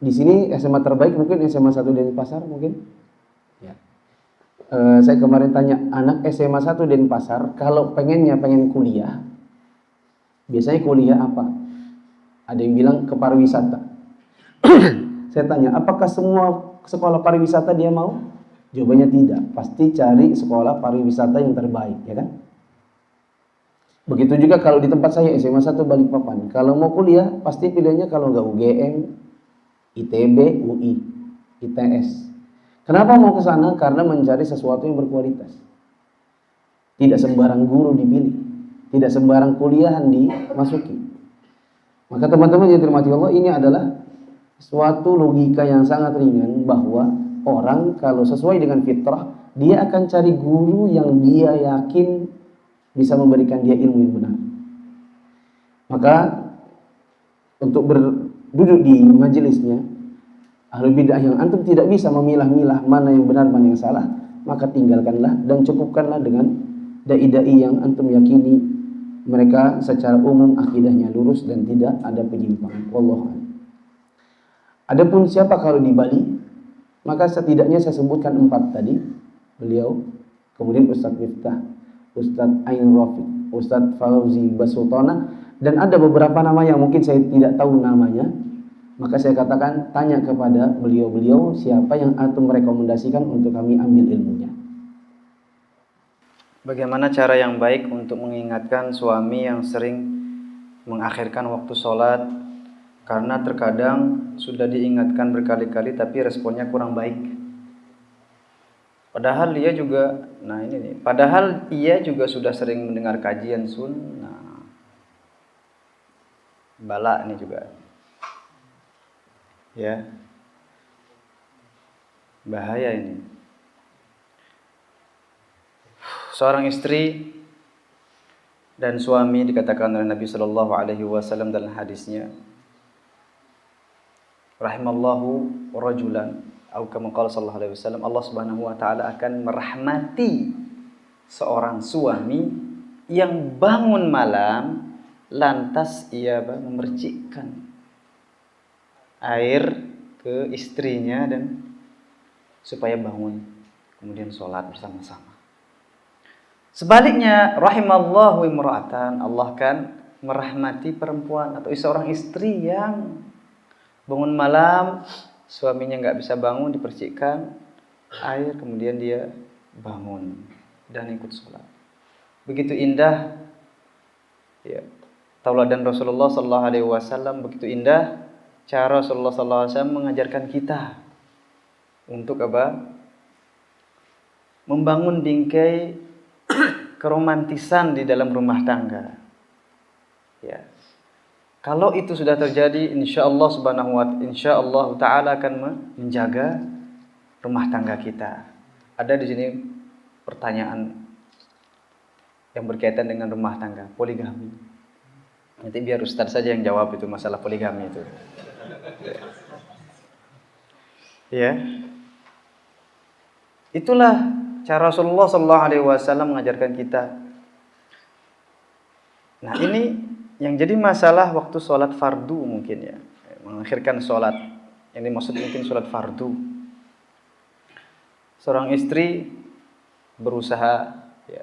di sini SMA terbaik mungkin SMA 1 Denpasar mungkin. Ya. Saya kemarin tanya anak SMA 1 Denpasar kalau pengen kuliah, biasanya kuliah apa? Ada yang bilang ke pariwisata. Saya tanya, apakah semua sekolah pariwisata dia mau? Jawabannya tidak. Pasti cari sekolah pariwisata yang terbaik, ya kan? Begitu juga kalau di tempat saya SMA 1 Balikpapan. Kalau mau kuliah, pasti pilihannya kalau nggak UGM, ITB, UI, ITS. Kenapa mau ke sana? Karena mencari sesuatu yang berkualitas. Tidak sembarang guru dipilih, tidak sembarang kuliahan dimasuki. Maka teman-teman yang dirahmati Allah, ini adalah suatu logika yang sangat ringan bahwa orang kalau sesuai dengan fitrah, dia akan cari guru yang dia yakin bisa memberikan dia ilmu yang benar. Maka untuk duduk di majelisnya ahlul bidah yang antum tidak bisa memilah-milah mana yang benar mana yang salah, maka tinggalkanlah dan cukupkanlah dengan dai-dai yang antum yakini mereka secara umum akidahnya lurus dan tidak ada penyimpangan. Wallahu a'lam. Adapun siapa kalau di Bali, maka setidaknya saya sebutkan 4 tadi. Beliau, kemudian Ustadz Miftah, Ustadz Ain Rafiq, Ustadz Fauzi Basultana, dan ada beberapa nama yang mungkin saya tidak tahu namanya. Maka saya katakan, tanya kepada beliau-beliau siapa yang antum merekomendasikan untuk kami ambil ilmunya. Bagaimana cara yang baik untuk mengingatkan suami yang sering mengakhirkan waktu sholat karena terkadang sudah diingatkan berkali-kali tapi responnya kurang baik. Padahal dia juga, padahal ia juga sudah sering mendengar kajian sunnah. Bala ini juga. Ya. Bahaya ini. Seorang istri dan suami dikatakan oleh Nabi sallallahu alaihi wasallam dalam hadisnya, rahimallahu rajulan atau kama qala sallallahu alaihi wasallam, Allah Subhanahu wa taala akan merahmati seorang suami yang bangun malam lantas ia memercikkan air ke istrinya dan supaya bangun kemudian sholat bersama-sama. Sebaliknya, rahimallahu imra'atan, Allah kan merahmati perempuan atau seorang istri yang bangun malam, suaminya nggak bisa bangun, dipercikkan air, kemudian dia bangun dan ikut sholat. Begitu indah, ya, tauladan Rasulullah Sallallahu Alaihi Wasallam, begitu indah cara Rasulullah Sallallahu Alaihi Wasallam mengajarkan kita untuk apa? Membangun bingkai keromantisan di dalam rumah tangga. Ya. Kalau itu sudah terjadi, insyaallah taala akan menjaga rumah tangga kita. Ada di sini pertanyaan yang berkaitan dengan rumah tangga, poligami. Nanti biar Ustaz saja yang jawab itu masalah poligami itu. Ya. Itulah cara Rasulullah SAW mengajarkan kita. Nah, ini yang jadi masalah waktu sholat fardu mungkin ya. Mengakhirkan sholat. Yang dimaksud mungkin sholat fardu. Seorang istri berusaha ya,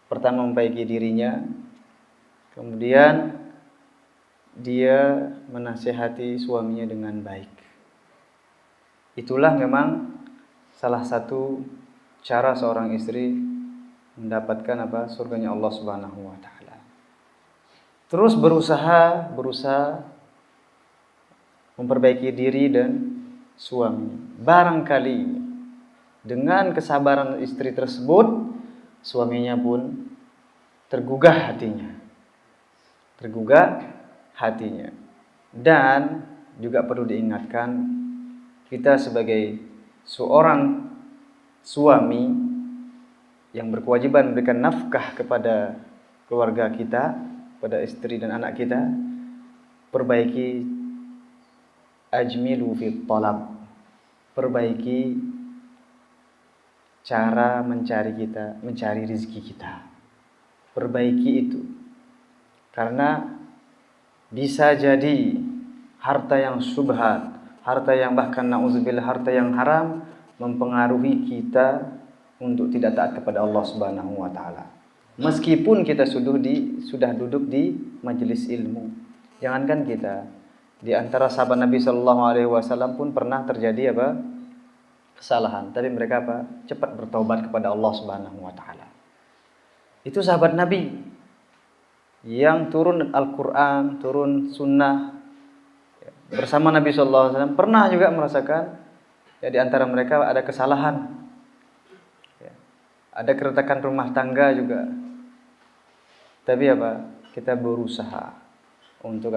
pertama memperbaiki dirinya, kemudian dia menasihati suaminya dengan baik. Itulah memang salah satu cara seorang istri mendapatkan surganya Allah Subhanahu wa taala. Terus berusaha memperbaiki diri dan suami. Barangkali dengan kesabaran istri tersebut, suaminya pun tergugah hatinya. Dan juga perlu diingatkan, kita sebagai seorang suami yang berkewajiban memberikan nafkah kepada keluarga kita, pada istri dan anak kita, perbaiki ajmilu fit talab, perbaiki cara mencari rezeki kita. Perbaiki itu. Karena bisa jadi harta yang syubhat, harta yang bahkan na'udzubillah harta yang haram mempengaruhi kita untuk tidak taat kepada Allah Subhanahu wa taala. Meskipun kita sudah duduk di majelis ilmu. Jangankan kita, di antara sahabat Nabi sallallahu alaihi wasallam pun pernah terjadi kesalahan, tapi mereka cepat bertaubat kepada Allah Subhanahu wa taala. Itu sahabat Nabi yang turun Al-Qur'an, turun sunnah bersama Nabi sallallahu alaihi wasallam, pernah juga merasakan ya di antara mereka ada kesalahan. Ya, ada keretakan rumah tangga juga. Tapi kita berusaha untuk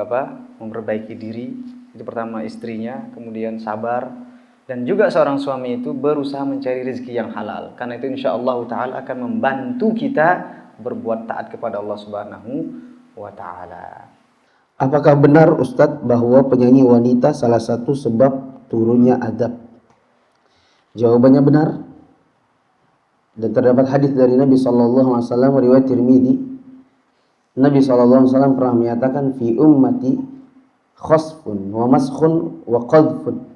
memperbaiki diri. Itu pertama istrinya, kemudian sabar. Dan juga seorang suami itu berusaha mencari rezeki yang halal. Karena itu insyaallah ta'ala akan membantu kita berbuat taat kepada Allah Subhanahu wa ta'ala. Apakah benar Ustadz bahwa penyanyi wanita salah satu sebab turunnya adab? Jawabannya benar. Dan terdapat hadis dari Nabi SAW riwayat Tirmidzi. Nabi SAW pernah menyatakan fi ummati khasfun wa maskhun wa qadfun.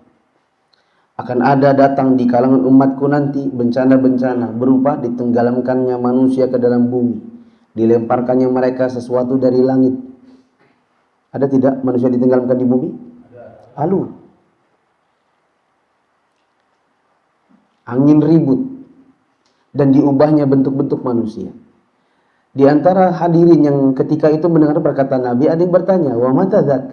Akan ada datang di kalangan umatku nanti bencana-bencana berupa ditenggelamkannya manusia ke dalam bumi, dilemparkannya mereka sesuatu dari langit. Ada tidak manusia ditenggelamkan di bumi? Lalu angin ribut dan diubahnya bentuk-bentuk manusia. Di antara hadirin yang ketika itu mendengar perkataan Nabi, ada yang bertanya, "Wa mata dzak?"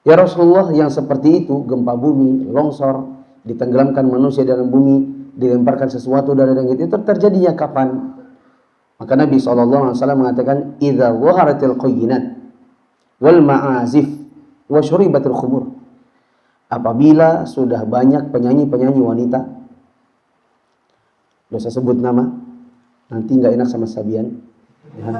Ya Rasulullah, yang seperti itu, gempa bumi, longsor, ditenggelamkan manusia dalam bumi, dilemparkan sesuatu dari langit, itu terjadinya kapan? Maka Nabi SAW mengatakan, "Idza dhaharatil qayyinat wal ma'azif wa syuribatil khumur." Apabila sudah banyak penyanyi-penyanyi wanita, dosa sebut nama, nanti nggak enak sama Sabian. Ya.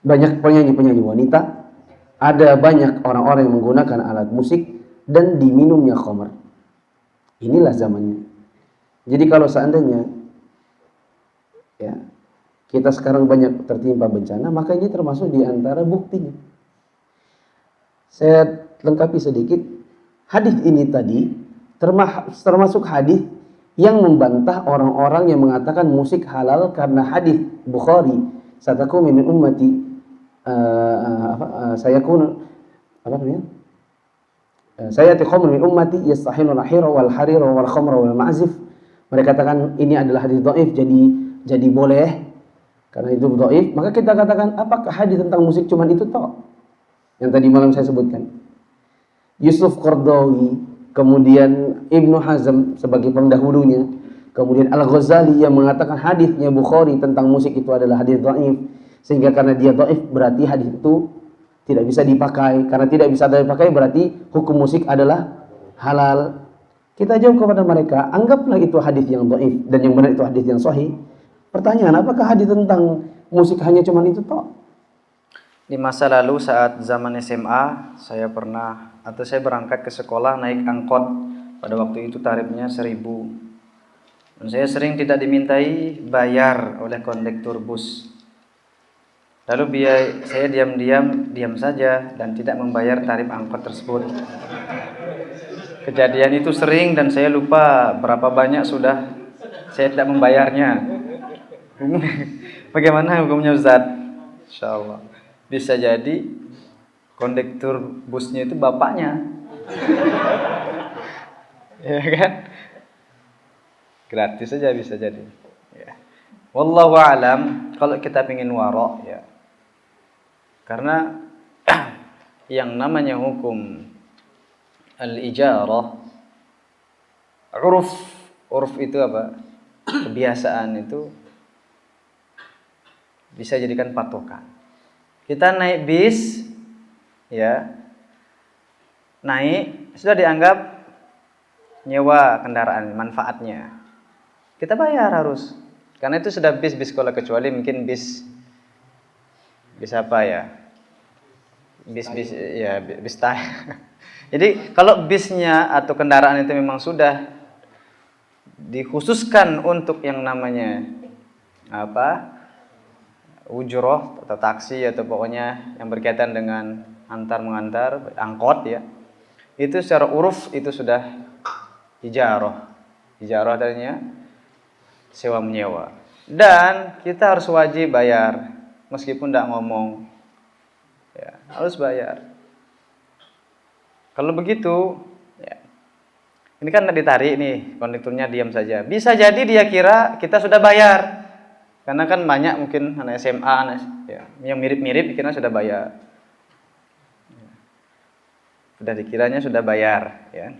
Banyak penyanyi-penyanyi wanita, ada banyak orang-orang yang menggunakan alat musik dan diminumnya khamar. Inilah zamannya. Jadi kalau seandainya ya kita sekarang banyak tertimpa bencana, maka ini termasuk di antara buktinya. Saya lengkapi sedikit. Hadis ini tadi termasuk hadis yang membantah orang-orang yang mengatakan musik halal karena hadis Bukhari, "Satakum min ummati sayati qaumun min ummati yastahilun al-hira wal harira wal khamra wal ma'zif." Mereka katakan ini adalah hadis dhaif, jadi boleh karena itu dhaif. Maka kita katakan, apakah hadis tentang musik cuma itu toh? Yang tadi malam saya sebutkan. Yusuf Qardawi, kemudian Ibnu Hazm sebagai pendahulunya, kemudian Al-Ghazali yang mengatakan hadisnya Bukhari tentang musik itu adalah hadis dhaif. Sehingga karena dia dhaif berarti hadis itu tidak bisa dipakai. Karena tidak bisa dipakai berarti hukum musik adalah halal. Kita jawab kepada mereka, anggaplah itu hadis yang dhaif dan yang benar itu hadis yang sahih. Pertanyaan, apakah hadis tentang musik hanya cuma itu toh? Di masa lalu saat zaman SMA, saya berangkat ke sekolah naik angkot. Pada waktu itu tarifnya 1.000. Dan saya sering tidak dimintai bayar oleh kondektur bus. Lalu saya diam saja dan tidak membayar tarif angkot tersebut. Kejadian itu sering dan saya lupa berapa banyak sudah saya tidak membayarnya. Bagaimana hukumnya Ustaz? Insyaallah. Bisa jadi kondektur busnya itu bapaknya. Ya kan? Gratis saja bisa jadi. Ya. Wallahu a'lam. Kalau kita ingin warok ya. Karena yang namanya hukum al-ijarah, uruf itu apa? Kebiasaan itu bisa jadikan patokan. Kita naik bis, ya, naik sudah dianggap nyewa kendaraan, manfaatnya. Kita bayar harus, karena itu sudah bis sekolah, kecuali mungkin bis apa ya? Bis ya bis Jadi kalau bisnya atau kendaraan itu memang sudah dikhususkan untuk yang namanya apa, ujroh atau taksi atau pokoknya yang berkaitan dengan antar mengantar, angkot ya, itu secara uruf itu sudah ijarah tadinya sewa menyewa, dan kita harus wajib bayar meskipun tidak ngomong ya, harus bayar. Kalau begitu, ya, ini kan ditarik nih, kondekturnya diam saja. Bisa jadi dia kira kita sudah bayar, karena kan banyak mungkin anak SMA, ya, yang mirip-mirip dikira sudah bayar. Sudah dikiranya sudah bayar. Ya.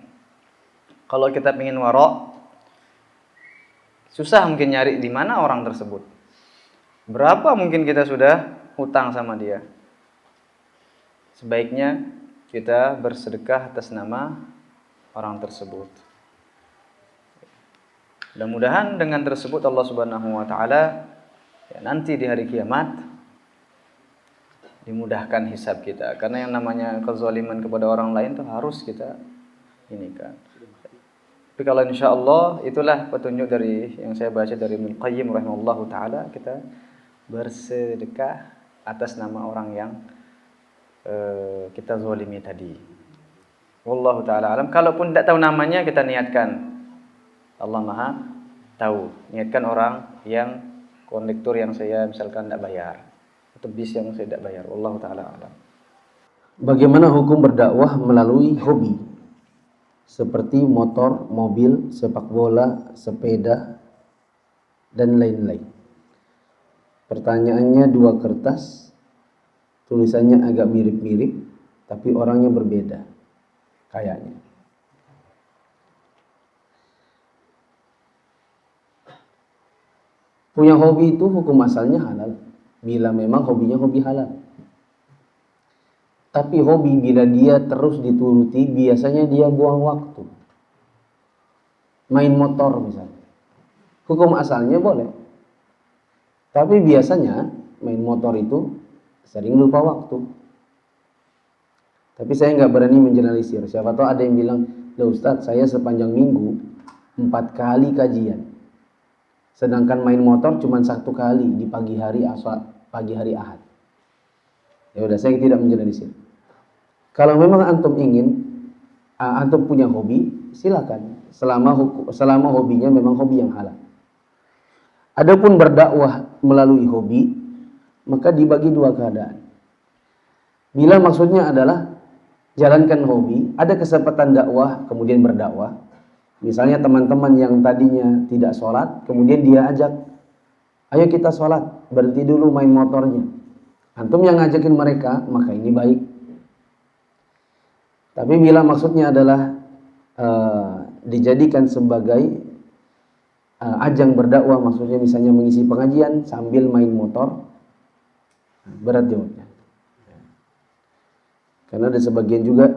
Kalau kita ingin warok, susah mungkin nyari di mana orang tersebut. Berapa mungkin kita sudah hutang sama dia. Sebaiknya kita bersedekah atas nama orang tersebut. Mudah-mudahan dengan tersebut Allah Subhanahu wa taala ya, nanti di hari kiamat dimudahkan hisab kita, karena yang namanya kezaliman kepada orang lain itu harus kita ini kan. Tapi kalau insyaallah itulah petunjuk dari yang saya baca dari Ibnu Qayyim rahimahullahu taala, kita bersedekah atas nama orang yang kita zalimi tadi. Wallahu taala alam. Kalaupun tidak tahu namanya, kita niatkan Allah Maha tahu. Niatkan orang yang kondektur yang saya misalkan tidak bayar, atau bis yang saya tidak bayar. Wallahu taala alam. Bagaimana hukum berdakwah melalui hobi seperti motor, mobil, sepak bola, sepeda, dan lain-lain? Pertanyaannya 2 kertas, tulisannya agak mirip-mirip, tapi orangnya berbeda kayaknya. Punya hobi itu hukum asalnya halal, bila memang hobinya hobi halal. Tapi hobi bila dia terus dituruti, biasanya dia buang waktu. Main motor misalnya, hukum asalnya boleh. Tapi biasanya main motor itu sering lupa waktu. Tapi saya nggak berani mengeneralisir. Siapa tahu ada yang bilang, "Loh Ustaz, saya sepanjang minggu 4 kali kajian. Sedangkan main motor cuma 1 kali di pagi hari Ahad." Ya udah, saya tidak mengeneralisir. Kalau memang antum antum punya hobi, silakan. Selama hobinya memang hobi yang halal. Adapun berdakwah melalui hobi, maka dibagi 2 keadaan. Bila maksudnya adalah jalankan hobi, ada kesempatan dakwah, kemudian berdakwah. Misalnya teman-teman yang tadinya tidak sholat, kemudian dia ajak, ayo kita sholat, berhenti dulu main motornya. Antum yang ngajakin mereka, maka ini baik. Tapi bila maksudnya adalah dijadikan sebagai ajang berdakwah, maksudnya misalnya mengisi pengajian sambil main motor, berat jawabnya. Karena ada sebagian juga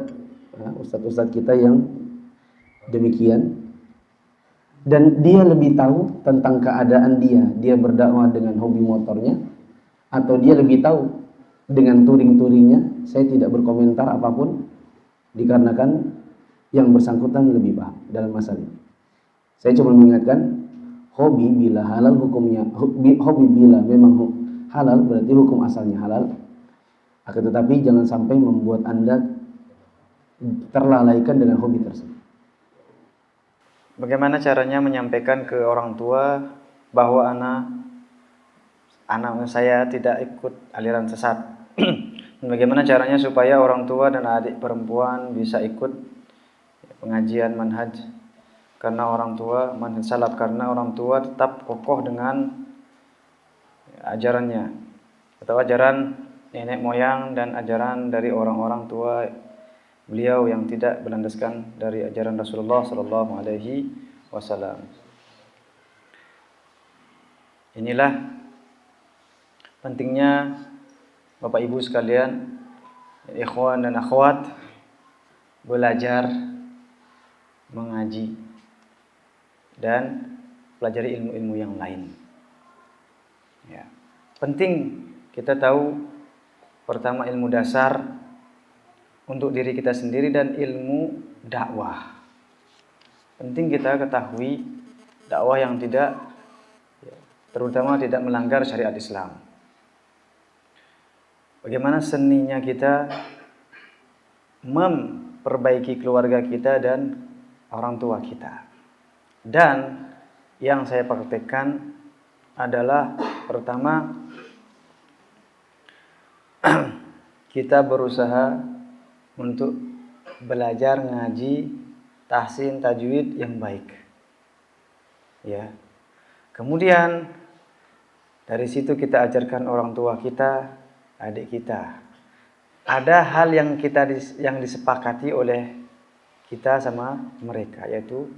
ustadz-ustadz kita yang demikian, dan dia lebih tahu tentang keadaan dia berdakwah dengan hobi motornya, atau dia lebih tahu dengan touring-touringnya, saya tidak berkomentar apapun, dikarenakan yang bersangkutan lebih paham dalam masalah ini. Saya cuma mengingatkan, hobi bila halal hukumnya, hobi bila memang halal berarti hukum asalnya halal. Akan tetapi jangan sampai membuat Anda terlalaikan dengan hobi tersebut. Bagaimana caranya menyampaikan ke orang tua bahwa anak saya tidak ikut aliran sesat? Bagaimana caranya supaya orang tua dan adik perempuan bisa ikut pengajian manhaj karena orang tua manhaj salaf, karena orang tua tetap kokoh dengan ajarannya atau ajaran nenek moyang dan ajaran dari orang-orang tua beliau yang tidak berlandaskan dari ajaran Rasulullah sallallahu alaihi wasallam. Inilah pentingnya Bapak Ibu sekalian, ikhwan dan akhwat, belajar mengaji dan pelajari ilmu-ilmu yang lain. Ya. Penting kita tahu pertama ilmu dasar untuk diri kita sendiri dan ilmu dakwah. Penting kita ketahui dakwah yang tidak, terutama tidak melanggar syariat Islam. Bagaimana seninya kita memperbaiki keluarga kita dan orang tua kita. Dan yang saya praktekkan adalah pertama, kita berusaha untuk belajar ngaji tahsin tajwid yang baik. Ya. Kemudian dari situ kita ajarkan orang tua kita, adik kita. Ada hal yang disepakati oleh kita sama mereka, yaitu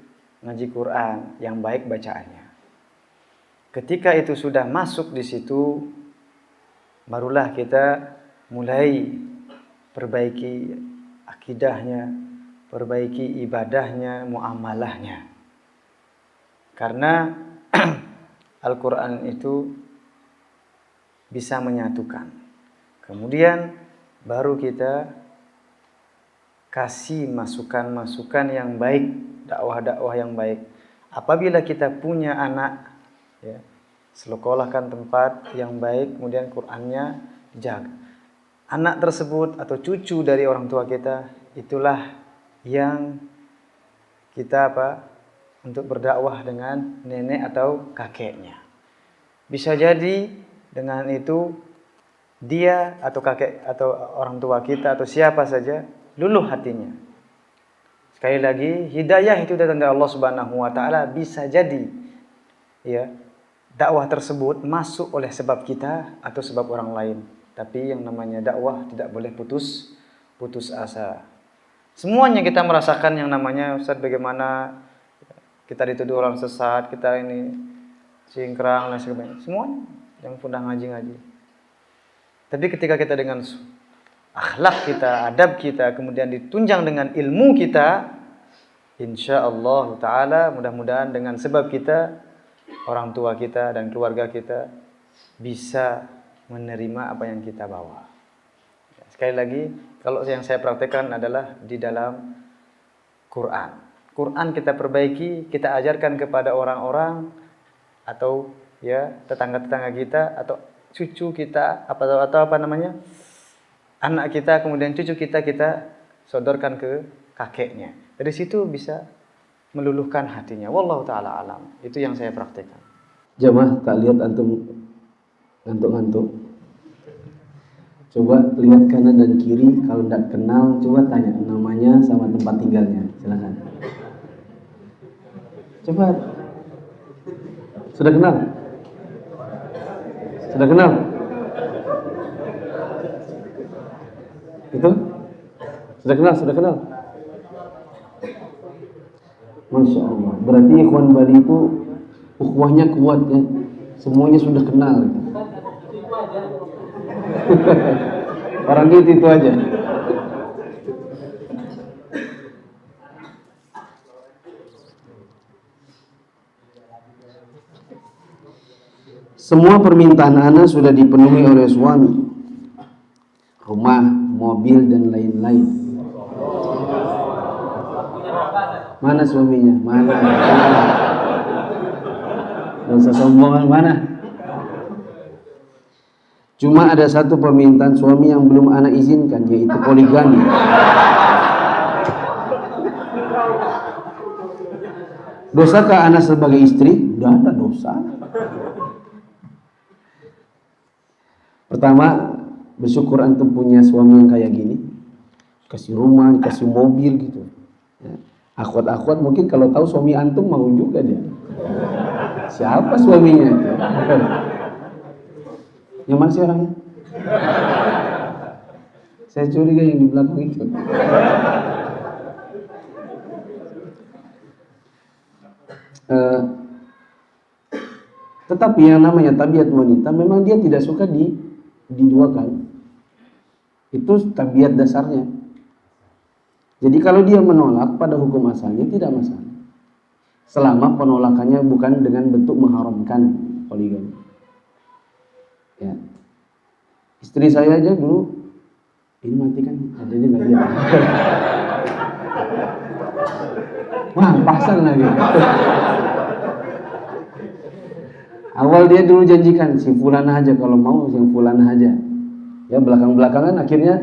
ngaji Quran yang baik bacaannya. Ketika itu sudah masuk di situ, barulah kita mulai perbaiki akidahnya, perbaiki ibadahnya, muamalahnya. Karena Al-Quran itu bisa menyatukan. Kemudian baru kita kasih masukan-masukan yang baik, dakwah-dakwah yang baik. Apabila kita punya anak, ya, sekolahkan tempat yang baik, kemudian Qur'annya jaga. Anak tersebut atau cucu dari orang tua kita, itulah yang kita untuk berdakwah dengan nenek atau kakeknya. Bisa jadi dengan itu dia atau kakek atau orang tua kita atau siapa saja luluh hatinya. Sekali lagi, hidayah itu datang dari Allah Subhanahu wa taala. Bisa jadi ya, dakwah tersebut masuk oleh sebab kita atau sebab orang lain. Tapi yang namanya dakwah tidak boleh putus asa. Semuanya kita merasakan yang namanya, Ustaz, bagaimana kita dituduh orang sesat, kita ini cingkrang dan sebagainya. Semuanya yang sudah ngaji-ngaji. Tapi ketika kita dengan akhlak kita, adab kita, kemudian ditunjang dengan ilmu kita, insyaallah ta'ala, mudah-mudahan dengan sebab kita, orang tua kita dan keluarga kita bisa menerima apa yang kita bawa. Sekali lagi, kalau yang saya praktekkan adalah di dalam Quran. Quran kita perbaiki, kita ajarkan kepada orang-orang atau ya tetangga-tetangga kita atau cucu kita atau apa namanya? Anak kita, kemudian cucu kita sodorkan ke kakeknya. Dari situ bisa meluluhkan hatinya. Wallahu taala alam. Itu yang saya praktekkan. Jamaah, tak lihat antum ngantuk-ngantuk. Coba lihat kanan dan kiri, kalau tidak kenal coba tanya namanya sama tempat tinggalnya. Silakan. Coba. Sudah kenal? Sudah kenal? Itu? Sudah kenal? Masya Allah. Berarti ikhwan Bali itu ukhuwahnya kuat ya. Semuanya sudah kenal. Orang itu aja. semua permintaan ana sudah dipenuhi oleh suami, rumah, mobil dan lain-lain. Mana suaminya? Mana? Gak usah sombongan, mana? Cuma ada satu permintaan suami yang belum ana izinkan, yaitu poligami. Dosakah ana sebagai istri? Udah ada dosa. Pertama, bersyukur antum punya suami yang kayak gini, kasih rumah, kasih mobil gitu. Ya. Akhwat-akhwat mungkin kalau tahu suami antum mau juga dia. Siapa suaminya? Yang mana sih orangnya? Saya curiga yang di belakang itu. Tetapi yang namanya tabiat wanita memang dia tidak suka diduakan. Itu tabiat dasarnya. Jadi kalau dia menolak pada hukum asalnya tidak masalah. Selama penolakannya bukan dengan bentuk mengharamkan poligami. Ya. Istri saya aja dulu, ini mati kan, adanya nggak lihat. Wah, pasang lagi. Awal dia dulu janjikan si fulana aja, kalau mau yang fulana aja. Ya belakang-belakangan akhirnya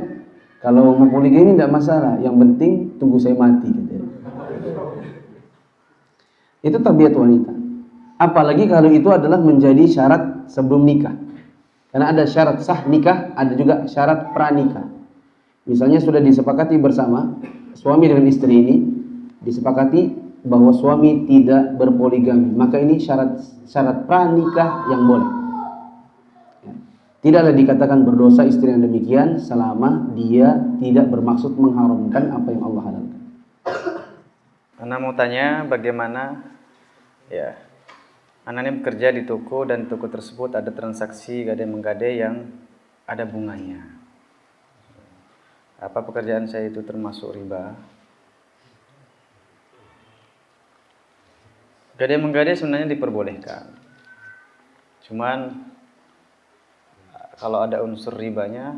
kalau mau poligami tidak masalah, yang penting tunggu saya mati gitu. Itu tabiat wanita. Apalagi kalau itu adalah menjadi syarat sebelum nikah. Karena ada syarat sah nikah, ada juga syarat pranikah. Misalnya sudah disepakati bersama suami dengan istri ini, disepakati bahwa suami tidak berpoligami, maka ini syarat pranikah yang boleh. Tidaklah dikatakan berdosa istri yang demikian selama dia tidak bermaksud mengharamkan apa yang Allah halalkan. Ana mau tanya bagaimana ya, Ana ini bekerja di toko dan toko tersebut ada transaksi gade-menggade yang ada bunganya. Apa pekerjaan saya itu termasuk riba? Gade-menggade sebenarnya diperbolehkan. Cuman kalau ada unsur ribanya,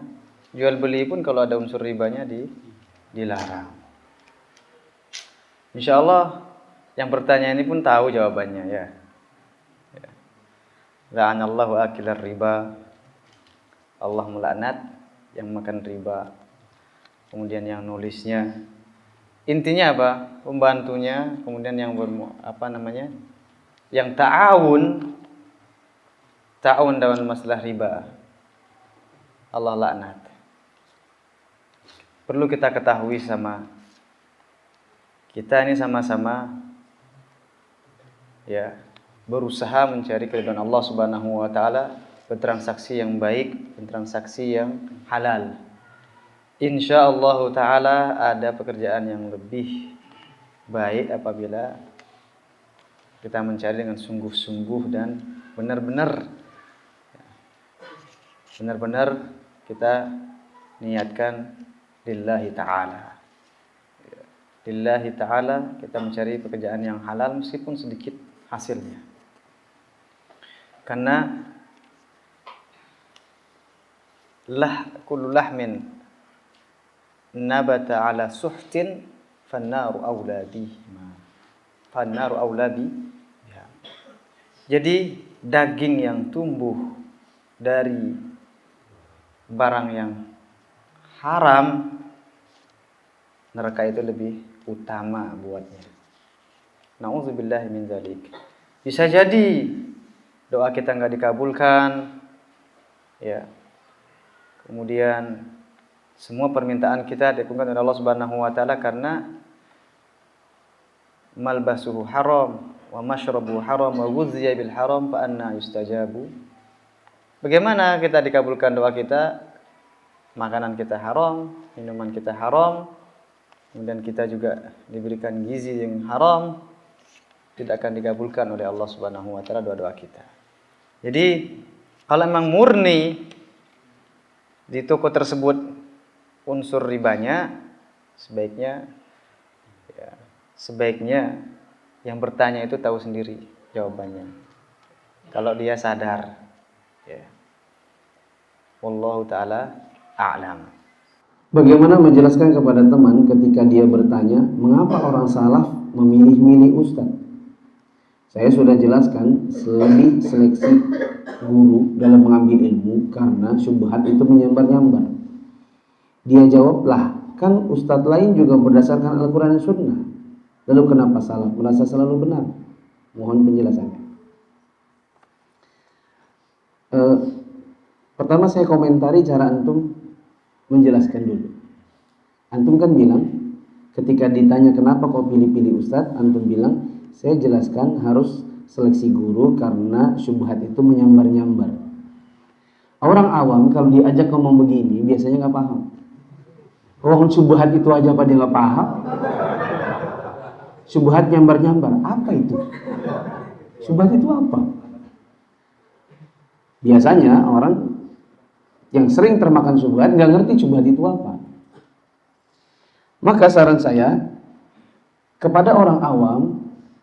jual beli pun kalau ada unsur ribanya dilarang. Insya Allah yang bertanya ini pun tahu jawabannya ya. La'anallahu akilar riba. Allah melaknat yang makan riba. Kemudian yang nulisnya. Intinya apa? Pembantunya, kemudian yang yang ta'awun dalam masalah riba. Allah laknat. Perlu kita ketahui kita ini sama-sama ya berusaha mencari keridhaan Allah Subhanahu wa taala, bertransaksi yang baik, bertransaksi yang halal. Insyaallah taala ada pekerjaan yang lebih baik apabila kita mencari dengan sungguh-sungguh dan benar-benar kita niatkan lillahi ta'ala. Lillahi ta'ala kita mencari pekerjaan yang halal meskipun sedikit hasilnya. Karena kullu lahmin nabata ala suhtin fannaru awla ya. Jadi daging yang tumbuh dari barang yang haram, neraka itu lebih utama buatnya. Nauzubillahi min dzalik. Bisa jadi doa kita enggak dikabulkan, ya. Kemudian semua permintaan kita dikabulkan oleh Allah Subhanahu wa taala karena malbasuhu haram wa mashrabuhu haram wa ghuzziya bil haram fa anna yustajabu. Bagaimana kita dikabulkan doa kita? Makanan kita haram, minuman kita haram, kemudian kita juga diberikan gizi yang haram, tidak akan dikabulkan oleh Allah Subhanahu wa taala doa-doa kita. Jadi, kalau memang murni di toko tersebut unsur ribanya, sebaiknya yang bertanya itu tahu sendiri jawabannya. Kalau dia sadar, Ya. Wallahu taala a'lam. Bagaimana menjelaskan kepada teman ketika dia bertanya, mengapa orang salaf memilih-milih ustadz? Saya sudah jelaskan lebih seleksi guru dalam mengambil ilmu karena syubhat itu menyambar-nyambar. Dia jawab, lah kan ustadz lain juga berdasarkan Al-Quran dan Sunnah. Lalu kenapa salaf merasa selalu benar? Mohon penjelasannya. Pertama saya komentari cara antum menjelaskan dulu. Antum kan bilang ketika ditanya kenapa kau pilih-pilih ustadz, antum bilang saya jelaskan harus seleksi guru karena syubhat itu menyambar-nyambar. Orang awam kalau diajak ngomong begini biasanya nggak paham. Orang syubhat itu aja pada nggak paham. Syubhat nyambar-nyambar, apa itu? Syubhat itu apa? Biasanya orang yang sering termakan syubhat nggak ngerti syubhat itu apa. Maka saran saya kepada orang awam,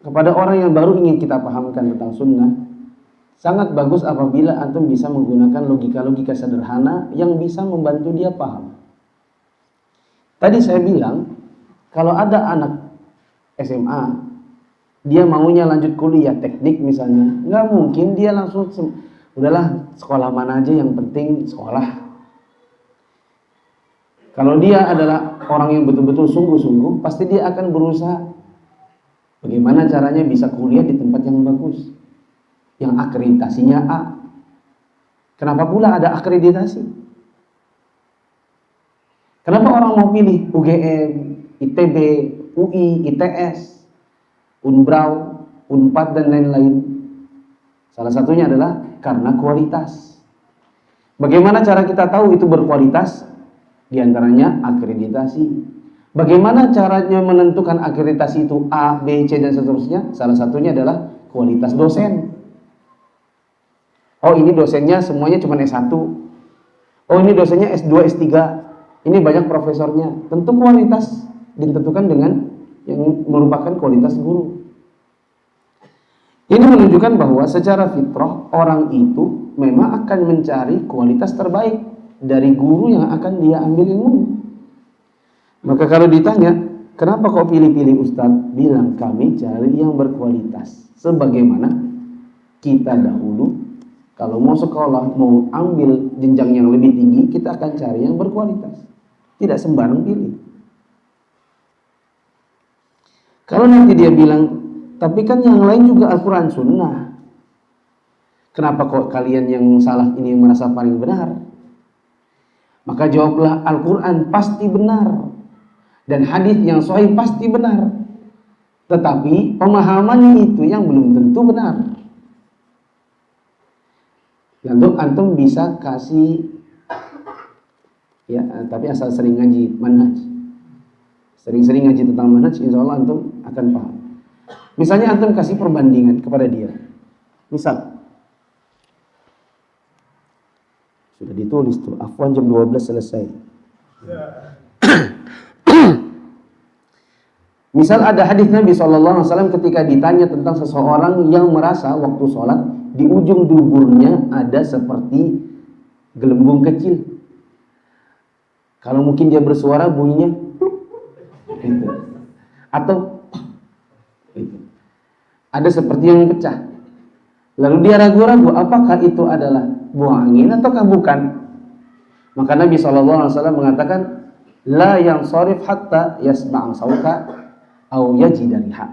kepada orang yang baru ingin kita pahamkan tentang sunnah, sangat bagus apabila antum bisa menggunakan logika-logika sederhana yang bisa membantu dia paham. Tadi saya bilang, kalau ada anak SMA, dia maunya lanjut kuliah teknik misalnya, nggak mungkin dia langsung udahlah sekolah mana aja yang penting sekolah. Kalau dia adalah orang yang betul-betul sungguh-sungguh, pasti dia akan berusaha bagaimana caranya bisa kuliah di tempat yang bagus, yang akreditasinya A. Kenapa pula ada akreditasi? Kenapa orang mau pilih UGM, ITB, UI, ITS, Unbrau, Unpad dan lain-lain? Salah satunya adalah karena kualitas. Bagaimana cara kita tahu itu berkualitas? Di antaranya akreditasi. Bagaimana caranya menentukan akreditasi itu A, B, C dan seterusnya? Salah satunya adalah kualitas dosen. Oh ini dosennya semuanya cuma S1. Oh ini dosennya S2, S3. Ini banyak profesornya. Tentu kualitas ditentukan dengan yang merupakan kualitas guru. Ini menunjukkan bahwa secara fitrah orang itu memang akan mencari kualitas terbaik dari guru yang akan dia ambil ilmu. Maka kalau ditanya, kenapa kau pilih-pilih ustadz? Bilang kami cari yang berkualitas. Sebagaimana kita dahulu kalau mau sekolah, mau ambil jenjang yang lebih tinggi, kita akan cari yang berkualitas. Tidak sembarang pilih. Kalau nanti dia bilang, tapi kan yang lain juga Al-Quran Sunnah. Kenapa kok kalian yang salaf ini merasa paling benar? Maka jawablah, Al-Quran pasti benar. Dan hadis yang sahih pasti benar. Tetapi pemahamannya itu yang belum tentu benar. Lalu antum bisa kasih, ya, tapi asal sering ngaji manhaj. Sering-sering ngaji tentang manhaj, insya Allah antum akan paham. Misalnya antum kasih perbandingan kepada dia. Misal, sudah ditulis tuh, afwan jam 12 selesai. Misal ada hadis Nabi SAW ketika ditanya tentang seseorang yang merasa waktu sholat di ujung duburnya ada seperti gelembung kecil. Kalau mungkin dia bersuara bunyinya gitu. Atau gitu. Ada seperti yang pecah. Lalu dia ragu-ragu apakah itu adalah buah angin ataukah bukan. Maka Nabi SAW mengatakan la yang sorif hatta yasma'an sauta au yajidariha.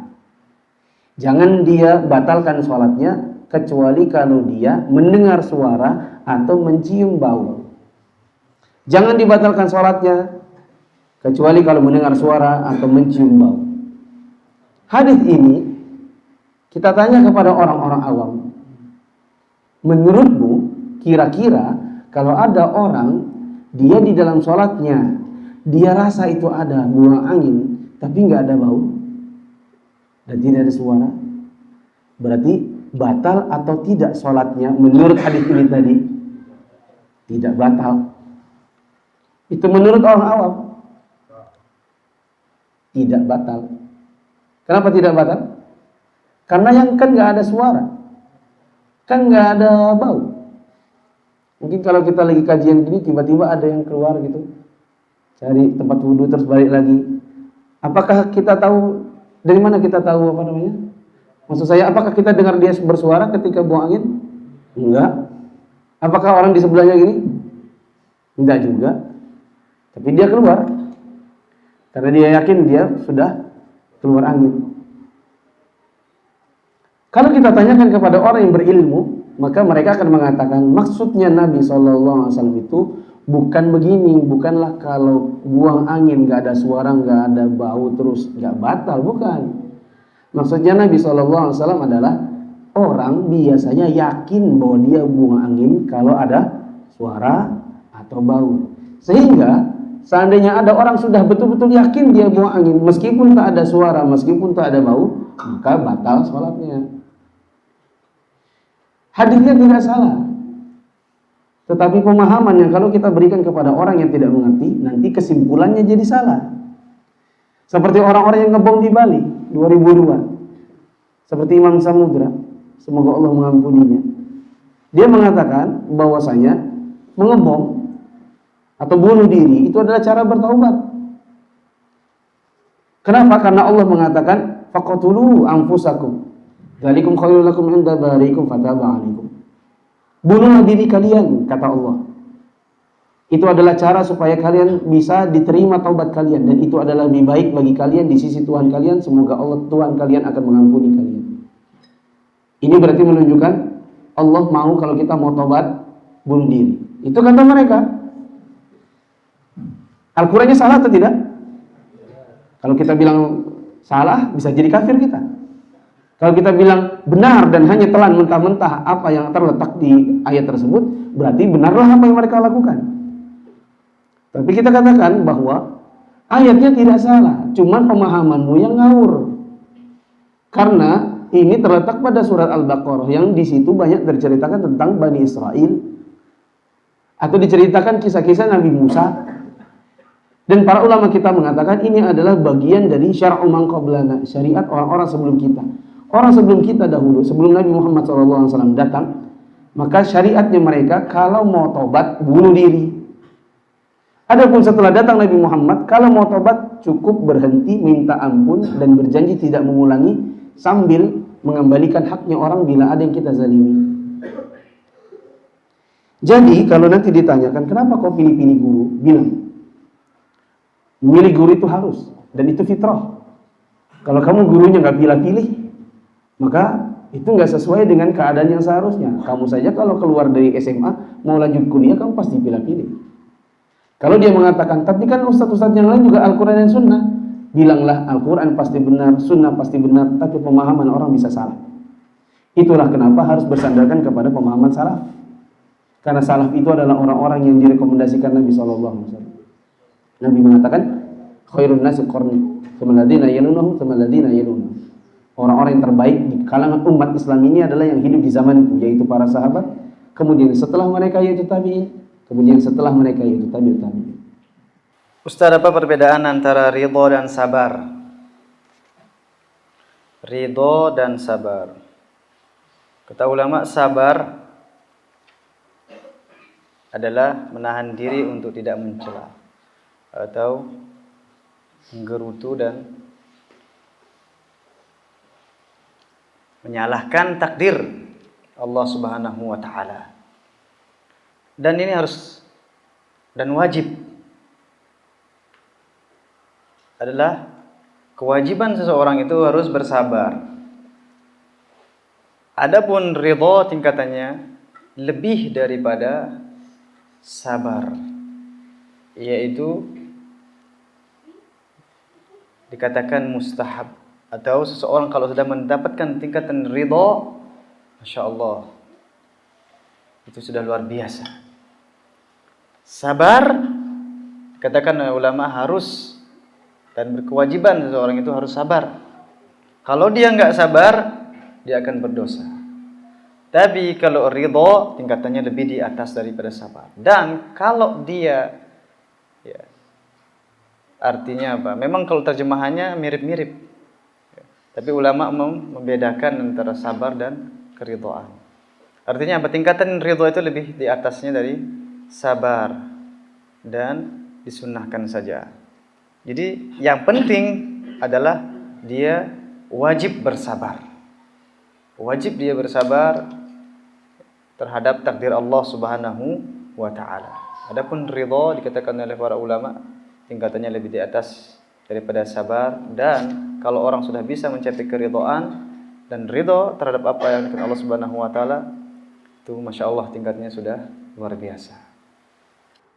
Jangan dia batalkan sholatnya kecuali kalau dia mendengar suara atau mencium bau. Jangan dibatalkan sholatnya kecuali kalau mendengar suara atau mencium bau. Hadis ini kita tanya kepada orang-orang awam. Menurutmu kira-kira kalau ada orang dia di dalam sholatnya dia rasa itu ada buah angin tapi nggak ada bau dan tidak ada suara, berarti batal atau tidak sholatnya? Menurut hadis ini tadi tidak batal. Itu menurut orang awam tidak batal. Kenapa tidak batal? Karena yang kan nggak ada suara, kan nggak ada bau. Mungkin kalau kita lagi kajian gini, tiba-tiba ada yang keluar gitu, cari tempat wudhu terus balik lagi. Apakah kita tahu, dari mana kita tahu apa namanya? Maksud saya, apakah kita dengar dia bersuara ketika buang angin? Enggak. Apakah orang di sebelahnya gini? Enggak juga. Tapi dia keluar. Karena dia yakin dia sudah keluar angin. Kalau kita tanyakan kepada orang yang berilmu, maka mereka akan mengatakan maksudnya Nabi SAW itu bukan begini, bukanlah kalau buang angin gak ada suara, gak ada bau terus gak batal, bukan. Maksudnya Nabi SAW adalah orang biasanya yakin bahwa dia buang angin kalau ada suara atau bau. Sehingga seandainya ada orang sudah betul-betul yakin dia buang angin, meskipun tak ada suara, meskipun tak ada bau, maka batal sholatnya. Hadisnya tidak salah, tetapi pemahaman yang kalau kita berikan kepada orang yang tidak mengerti, nanti kesimpulannya jadi salah. Seperti orang-orang yang ngebom di Bali 2002, seperti Imam Samudra, semoga Allah mengampuninya. Dia mengatakan bahwasanya mengebom atau bunuh diri itu adalah cara bertaubat. Kenapa? Karena Allah mengatakan faqatulu anfusakum dzalikum khairul lakum 'inda bariikum fataba 'alaikum. Bunuhlah diri kalian, kata Allah. Itu adalah cara supaya kalian bisa diterima taubat kalian, dan itu adalah lebih baik bagi kalian di sisi Tuhan kalian. Semoga Allah Tuhan kalian akan mengampuni kalian. Ini berarti menunjukkan Allah mau kalau kita mau taubat bunuh diri. Itu kata mereka. Al-Qur'annya salah atau tidak? Kalau kita bilang salah, bisa jadi kafir kita. Kalau kita bilang benar dan hanya telan mentah-mentah apa yang terletak di ayat tersebut, berarti benarlah apa yang mereka lakukan. Tapi kita katakan bahwa ayatnya tidak salah, cuman pemahamanmu yang ngawur. Karena ini terletak pada surat Al-Baqarah yang di situ banyak diceritakan tentang Bani Israel, atau diceritakan kisah-kisah Nabi Musa. Dan para ulama kita mengatakan ini adalah bagian dari syar'u man qablana, syariat orang-orang sebelum kita. Orang sebelum kita dahulu, sebelum Nabi Muhammad SAW datang, maka syariatnya mereka kalau mau tobat bunuh diri. Adapun setelah datang Nabi Muhammad, kalau mau tobat cukup berhenti minta ampun dan berjanji tidak mengulangi sambil mengembalikan haknya orang bila ada yang kita zalimi. Jadi kalau nanti ditanyakan kenapa kau pilih-pilih guru, bilang memilih guru itu harus dan itu fitrah. Kalau kamu gurunya nggak pilih-pilih, maka itu nggak sesuai dengan keadaan yang seharusnya. Kamu saja kalau keluar dari SMA mau lanjut kuliah, kamu pasti pilih-pilih. Kalau dia mengatakan, tapi kan ustadz-ustadz yang lain juga Al-Quran dan Sunnah, bilanglah Al-Quran pasti benar, Sunnah pasti benar, tapi pemahaman orang bisa salah. Itulah kenapa harus bersandarkan kepada pemahaman salaf. Karena salaf itu adalah orang-orang yang direkomendasikan Nabi SAW. Nabi mengatakan, khairun nasi qarni, tsumma alladziina yalunahum, tsumma alladziina yalunahum. Orang-orang yang terbaik di kalangan umat Islam ini adalah yang hidup di zamanku, yaitu para sahabat. Kemudian setelah mereka yaitu tabi'in. Kemudian setelah mereka yaitu tabi'in. Ustaz, apa perbedaan antara ridho dan sabar? Ridho dan sabar. Kata ulama, sabar adalah menahan diri untuk tidak mencela atau menggerutu dan menyalahkan takdir Allah Subhanahu wa taala. Dan ini harus dan wajib adalah kewajiban seseorang itu harus bersabar. Adapun ridha tingkatannya lebih daripada sabar, yaitu dikatakan mustahab. Atau seseorang kalau sudah mendapatkan tingkatan ridha, Masya Allah, itu sudah luar biasa. Sabar, katakan ulama harus dan berkewajiban seseorang itu harus sabar. Kalau dia nggak sabar, dia akan berdosa. Tapi kalau ridha, tingkatannya lebih di atas daripada sabar. Dan kalau dia, ya, artinya apa? Memang kalau terjemahannya mirip-mirip. Tapi ulama membedakan antara sabar dan keridhaan. Artinya apa? Tingkatan ridho itu lebih di atasnya dari sabar dan disunnahkan saja. Jadi yang penting adalah dia wajib bersabar. Wajib dia bersabar terhadap takdir Allah Subhanahu wa taala. Adapun ridha dikatakan oleh para ulama tingkatannya lebih di atas daripada sabar, dan kalau orang sudah bisa mencapai keridhaan dan ridha terhadap apa yang dikatakan Allah Subhanahu wa taala, itu masya Allah tingkatnya sudah luar biasa.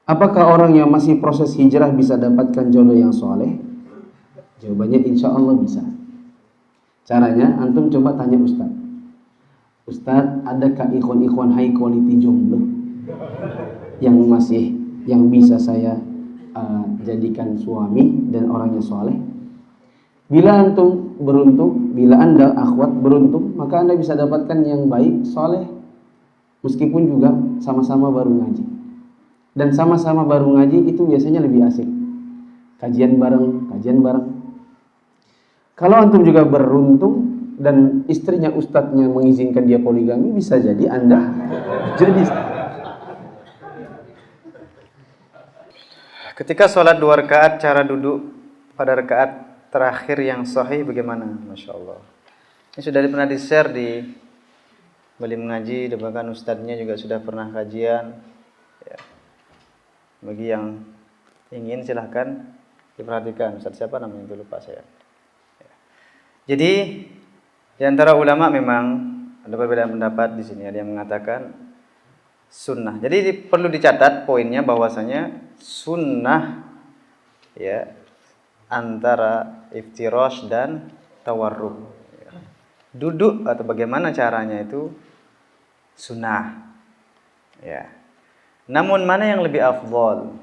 Apakah orang yang masih proses hijrah bisa dapatkan jodoh yang soleh? Jawabannya insya Allah bisa. Caranya antum coba tanya Ustaz. Ustaz, adakah ikhwan-ikhwan high quality jomblo yang bisa saya jadikan suami dan orangnya soleh? Bila antum beruntung, bila anda akhwat beruntung, maka anda bisa dapatkan yang baik, soleh, meskipun juga sama-sama baru ngaji. Dan sama-sama baru ngaji itu biasanya lebih asik. Kajian bareng. Kalau antum juga beruntung dan istrinya ustadznya mengizinkan dia poligami, bisa jadi anda jadi. Ketika sholat 2 rakaat, cara duduk pada rakaat terakhir yang sahih bagaimana? Masya Allah. Ini sudah pernah di-share di Bali Mengaji, dan bahkan ustadznya juga sudah pernah kajian. Ya. Bagi yang ingin silahkan diperhatikan. Ustadz siapa namanya itu lupa saya. Ya. Jadi di antara ulama memang ada perbedaan pendapat di sini. Ada yang mengatakan sunnah. Jadi perlu dicatat poinnya bahwasanya sunnah ya antara iftirash dan tawarruk. Ya. Duduk atau bagaimana caranya itu sunnah. Ya. Namun mana yang lebih afdal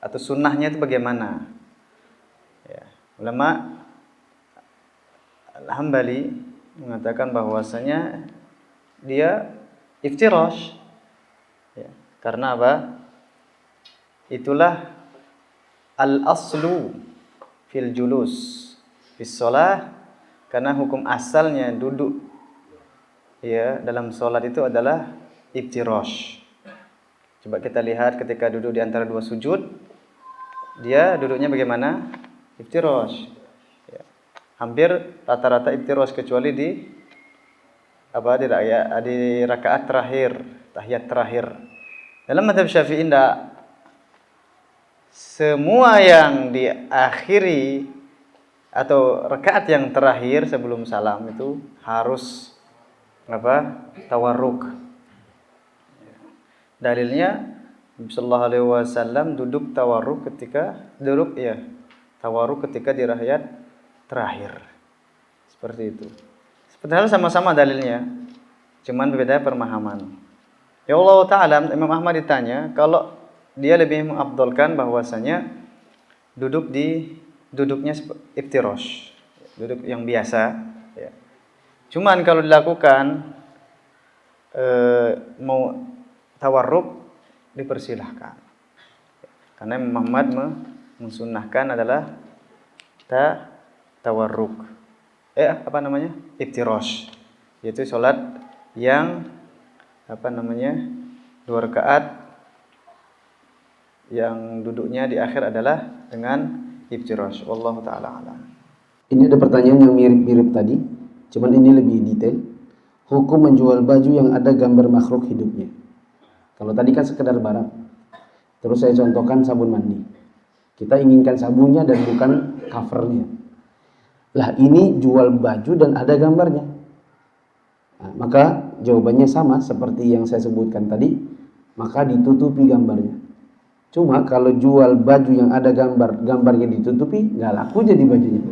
atau sunnahnya itu bagaimana? Ya. Ulama Al-Hambali mengatakan bahwasanya dia iftirash. Ya. Karena apa? Itulah al-aslu fil julus fis shalah, karena hukum asalnya duduk ya dalam salat itu adalah iftirash. Coba kita lihat ketika duduk di antara 2 sujud, dia duduknya bagaimana? Iftirash. Ya. Hampir rata-rata iftirash kecuali di rakaat terakhir, tahiyat terakhir. Dalam mazhab Syafi'i semua yang diakhiri atau rakaat yang terakhir sebelum salam itu harus tawarruk. Dalilnya Nabi sallallahu alaihi wasallam duduk tawarruk ketika di rakaat terakhir. Seperti itu. Padahal sama-sama dalilnya, cuman berbeda pemahaman. Ya Allah Ta'ala, Imam Ahmad ditanya kalau dia lebih mengafdalkan bahwasanya duduknya iftirash, duduk yang biasa. Ya. Cuman kalau dilakukan mau tawarruk dipersilahkan, karena Imam Ahmad mensunnahkan adalah tawarruk. Iftirash, yaitu sholat yang 2 rakaat yang duduknya di akhir adalah dengan iftirash. Wallahu ta'ala alam. Ini ada pertanyaan yang mirip-mirip tadi, cuman ini lebih detail. Hukum menjual baju yang ada gambar makhluk hidupnya. Kalau tadi kan sekedar barang. Terus saya contohkan sabun mandi. Kita inginkan sabunnya dan bukan covernya. Lah ini jual baju dan ada gambarnya. Nah, maka jawabannya sama seperti yang saya sebutkan tadi, maka ditutupi gambarnya. Cuma kalau jual baju yang ada gambarnya ditutupi, nggak laku jadi bajunya.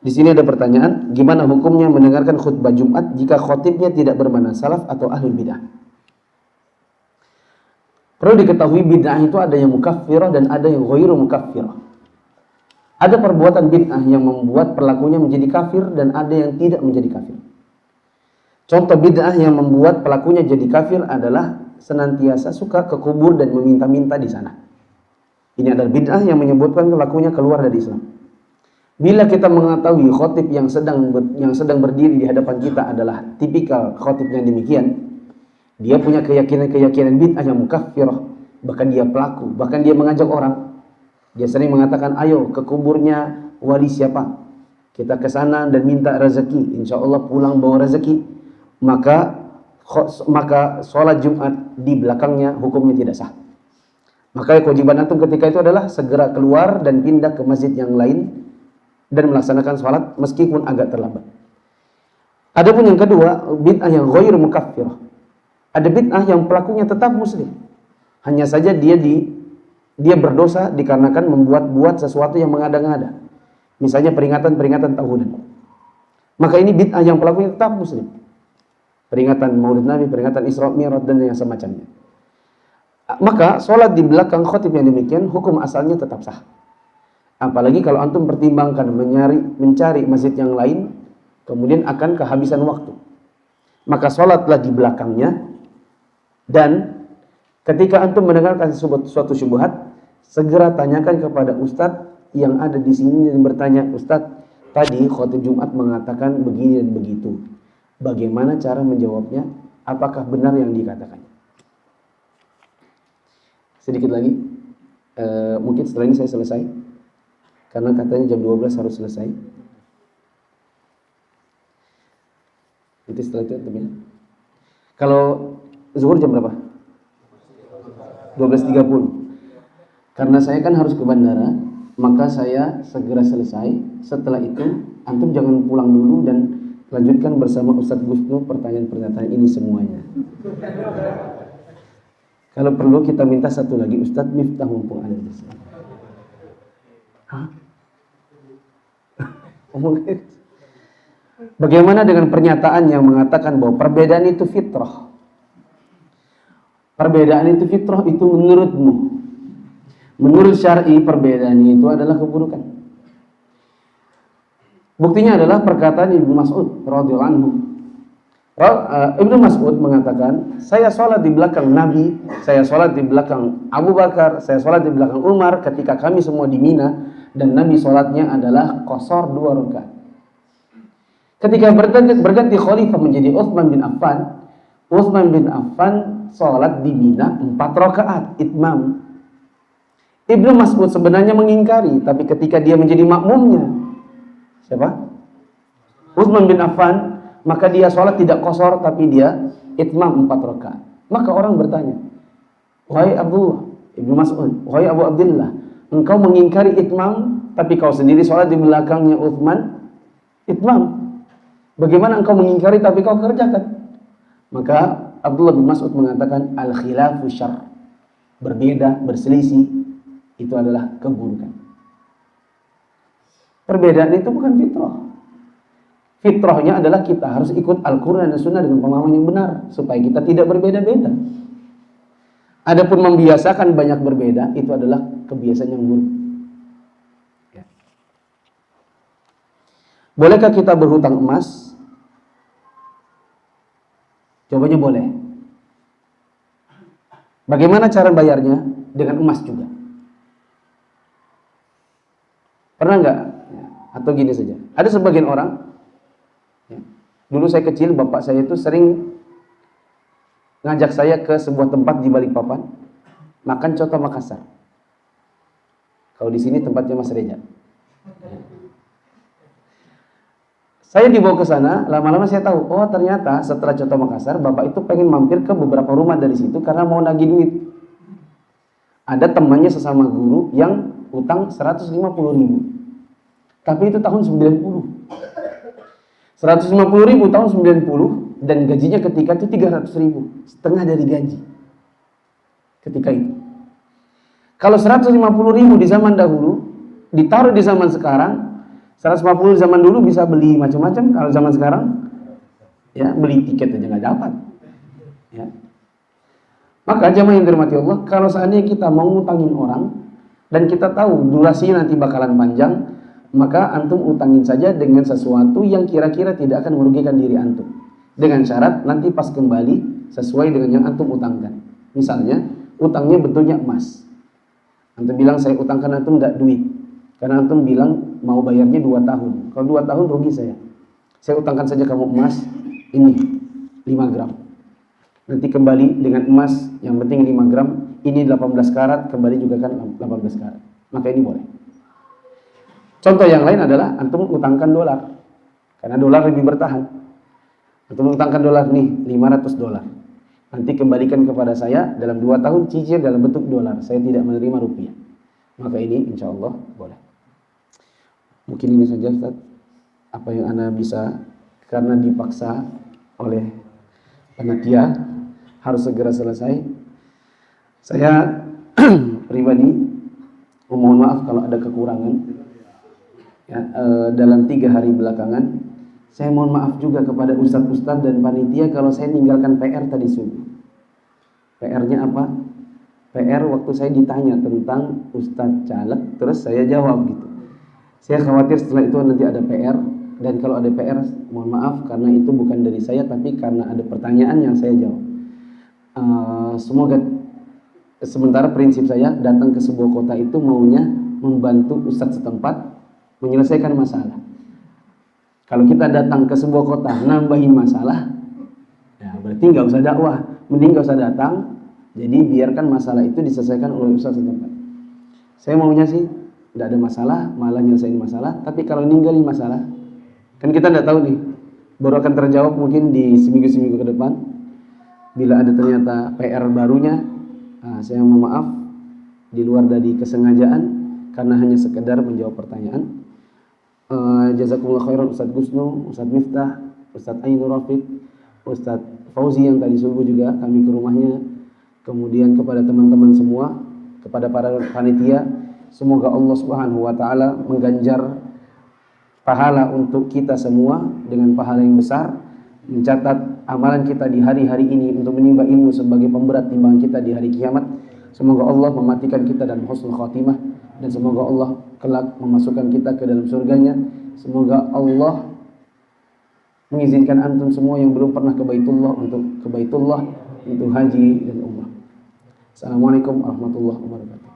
Di sini ada pertanyaan, gimana hukumnya mendengarkan khutbah Jumat jika khotibnya tidak bermakna salaf atau ahlul bidah? Perlu diketahui bid'ah itu ada yang mukaffirah dan ada yang ghairu mukaffirah. Ada perbuatan bid'ah yang membuat pelakunya menjadi kafir dan ada yang tidak menjadi kafir. Contoh bid'ah yang membuat pelakunya jadi kafir adalah senantiasa suka ke kubur dan meminta-minta di sana. Ini adalah bid'ah yang menyebutkan pelakunya keluar dari Islam. Bila kita mengetahui khotib yang sedang berdiri di hadapan kita adalah tipikal khotib yang demikian, dia punya keyakinan bid'ah yang mukaffirah, bahkan dia pelaku, bahkan dia mengajak orang. Dia sering mengatakan, ayo ke kuburnya wali siapa, kita ke sana dan minta rezeki, insya Allah pulang bawa rezeki. Maka sholat Jumat di belakangnya hukumnya tidak sah. Maka kewajiban antum ketika itu adalah segera keluar dan pindah ke masjid yang lain dan melaksanakan sholat meskipun agak terlambat. Adapun yang kedua, bid'ah yang ghairu mukaffirah. Ada bid'ah yang pelakunya tetap muslim, hanya saja dia berdosa dikarenakan membuat sesuatu yang mengada-ngada. Misalnya peringatan tahunan. Maka ini bid'ah yang pelakunya tetap muslim. Peringatan Maulid Nabi, peringatan Isra Mi'raj dan yang semacamnya. Maka sholat di belakang khotib yang demikian hukum asalnya tetap sah. Apalagi kalau antum pertimbangkan mencari masjid yang lain, kemudian akan kehabisan waktu. Maka sholatlah di belakangnya, dan ketika antum mendengarkan suatu syubhat, segera tanyakan kepada ustadz yang ada di sini dan bertanya, Ustadz, tadi khotib Jumat mengatakan begini dan begitu. Bagaimana cara menjawabnya? Apakah benar yang dikatakannya? Sedikit lagi, mungkin setelah ini saya selesai, karena katanya jam 12 harus selesai. Nanti setelah itu teman. Kalau zuhur jam berapa? 12.30. Karena saya kan harus ke bandara, maka saya segera selesai. Setelah itu antum jangan pulang dulu dan lanjutkan bersama Ustadz Gusnu pertanyaan-pertanyaan ini semuanya. Kalau perlu kita minta satu lagi Ustadz Miftah mumpung ada di sini. Hah? Bagaimana dengan pernyataan yang mengatakan bahwa perbedaan itu fitrah? Perbedaan itu fitrah itu menurutmu? Menurut syar'i perbedaan itu adalah keburukan. Buktinya adalah perkataan Ibnu Mas'ud radhiyallahu anhu. Ibnu Mas'ud mengatakan, saya sholat di belakang Nabi, saya sholat di belakang Abu Bakar, saya sholat di belakang Umar ketika kami semua di Mina, dan Nabi sholatnya adalah qashar 2 rakaat. Ketika berganti khalifah menjadi Utsman bin Affan, Utsman bin Affan sholat di Mina 4 rakaat itmam. Ibnu Mas'ud sebenarnya mengingkari, tapi ketika dia menjadi makmumnya, siapa? Utsman bin Affan, maka dia sholat tidak qashar, tapi dia itmam 4 rakaat. Maka orang bertanya, wahai Abdullah Ibnu Mas'ud, wahai Abu Abdullah, engkau mengingkari itmam, tapi kau sendiri sholat di belakangnya Utsman itmam. Bagaimana engkau mengingkari tapi kau kerjakan? Maka Abdullah bin Mas'ud mengatakan, al-khilafu syarr. Berbeda, berselisih, itu adalah keburukan. Perbedaan itu bukan fitrah. Fitrahnya adalah kita harus ikut Al-Quran dan Sunnah dengan pemahaman yang benar, supaya kita tidak berbeda-beda. Adapun membiasakan banyak berbeda, itu adalah kebiasaan yang buruk. Ya. Bolehkah kita berhutang emas? Jawabannya boleh. Bagaimana cara bayarnya? Dengan emas juga. Pernah nggak? Atau gini saja. Ada sebagian orang, ya, dulu saya kecil, bapak saya itu sering ngajak saya ke sebuah tempat di Balikpapan, makan coto Makassar. Kalau di sini tempatnya Mas Reja. Saya dibawa ke sana, lama-lama saya tahu, oh ternyata setelah coto Makassar, bapak itu pengen mampir ke beberapa rumah dari situ karena mau nagih duit. Ada temannya sesama guru yang utang 150.000. Tapi itu tahun 90. 150.000 tahun 90 dan gajinya ketika itu 300.000, setengah dari gaji ketika itu. Kalau 150.000 di zaman dahulu ditaruh di zaman sekarang, 150 zaman dulu bisa beli macam-macam. Kalau zaman sekarang, ya beli tiket aja nggak dapat. Ya. Maka jamaah yang dirahmati Allah, kalau seandainya kita mau ngutangin orang dan kita tahu durasinya nanti bakalan panjang, maka antum utangin saja dengan sesuatu yang kira-kira tidak akan merugikan diri antum. Dengan syarat nanti pas kembali sesuai dengan yang antum utangkan. Misalnya utangnya bentuknya emas. Antum bilang saya utangkan antum enggak duit. Karena antum bilang mau bayarnya 2 tahun. Kalau 2 tahun rugi saya. Saya utangkan saja kamu emas ini 5 gram. Nanti kembali dengan emas yang penting 5 gram. Ini 18 karat, kembali juga kan 18 karat. Maka ini boleh. Contoh yang lain adalah antum utangkan dolar. Karena dolar lebih bertahan. Antum utangkan dolar nih 500 dolar. Nanti kembalikan kepada saya dalam 2 tahun cicil dalam bentuk dolar. Saya tidak menerima rupiah. Maka ini insya Allah boleh. Mungkin ini saja Ustaz. Apa yang Anda bisa, karena dipaksa oleh panitia harus segera selesai. Saya pribadi mohon maaf kalau ada kekurangan ya, dalam 3 hari belakangan. Saya mohon maaf juga kepada ustadz-ustadz dan panitia kalau saya meninggalkan PR tadi subuh. PR-nya apa? PR waktu saya ditanya tentang Ustadz Caleg, terus saya jawab gitu. Saya khawatir setelah itu nanti ada PR, dan kalau ada PR mohon maaf karena itu bukan dari saya, tapi karena ada pertanyaan yang saya jawab. Semoga sementara prinsip saya datang ke sebuah kota itu maunya membantu ustadz setempat menyelesaikan masalah. Kalau kita datang ke sebuah kota nambahin masalah, ya berarti nggak usah dakwah, mending nggak usah datang. Jadi biarkan masalah itu diselesaikan oleh ustadz setempat. Saya maunya sih tidak ada masalah, malah nyelesain masalah. Tapi kalau ninggalin masalah, kan kita tidak tahu nih, baru akan terjawab mungkin di seminggu-seminggu ke depan. Bila ada ternyata PR barunya, saya mohon maaf di luar dari kesengajaan karena hanya sekedar menjawab pertanyaan. Jazakumullah khairan Ustadz Gusnu, Ustadz Miftah, Ustadz Ainur Rafiq, Ustadz Fauzi yang tadi subuh juga kami ke rumahnya. Kemudian kepada teman-teman semua, kepada para panitia, semoga Allah Subhanahu wa taala mengganjar pahala untuk kita semua dengan pahala yang besar, mencatat amalan kita di hari-hari ini untuk menimba ilmu sebagai pemberat timbangan kita di hari kiamat. Semoga Allah mematikan kita dalam husnul khatimah, dan semoga Allah kelak memasukkan kita ke dalam surganya. Semoga Allah mengizinkan antum semua yang belum pernah ke Baitullah untuk haji dan umrah. Assalamualaikum warahmatullahi wabarakatuh.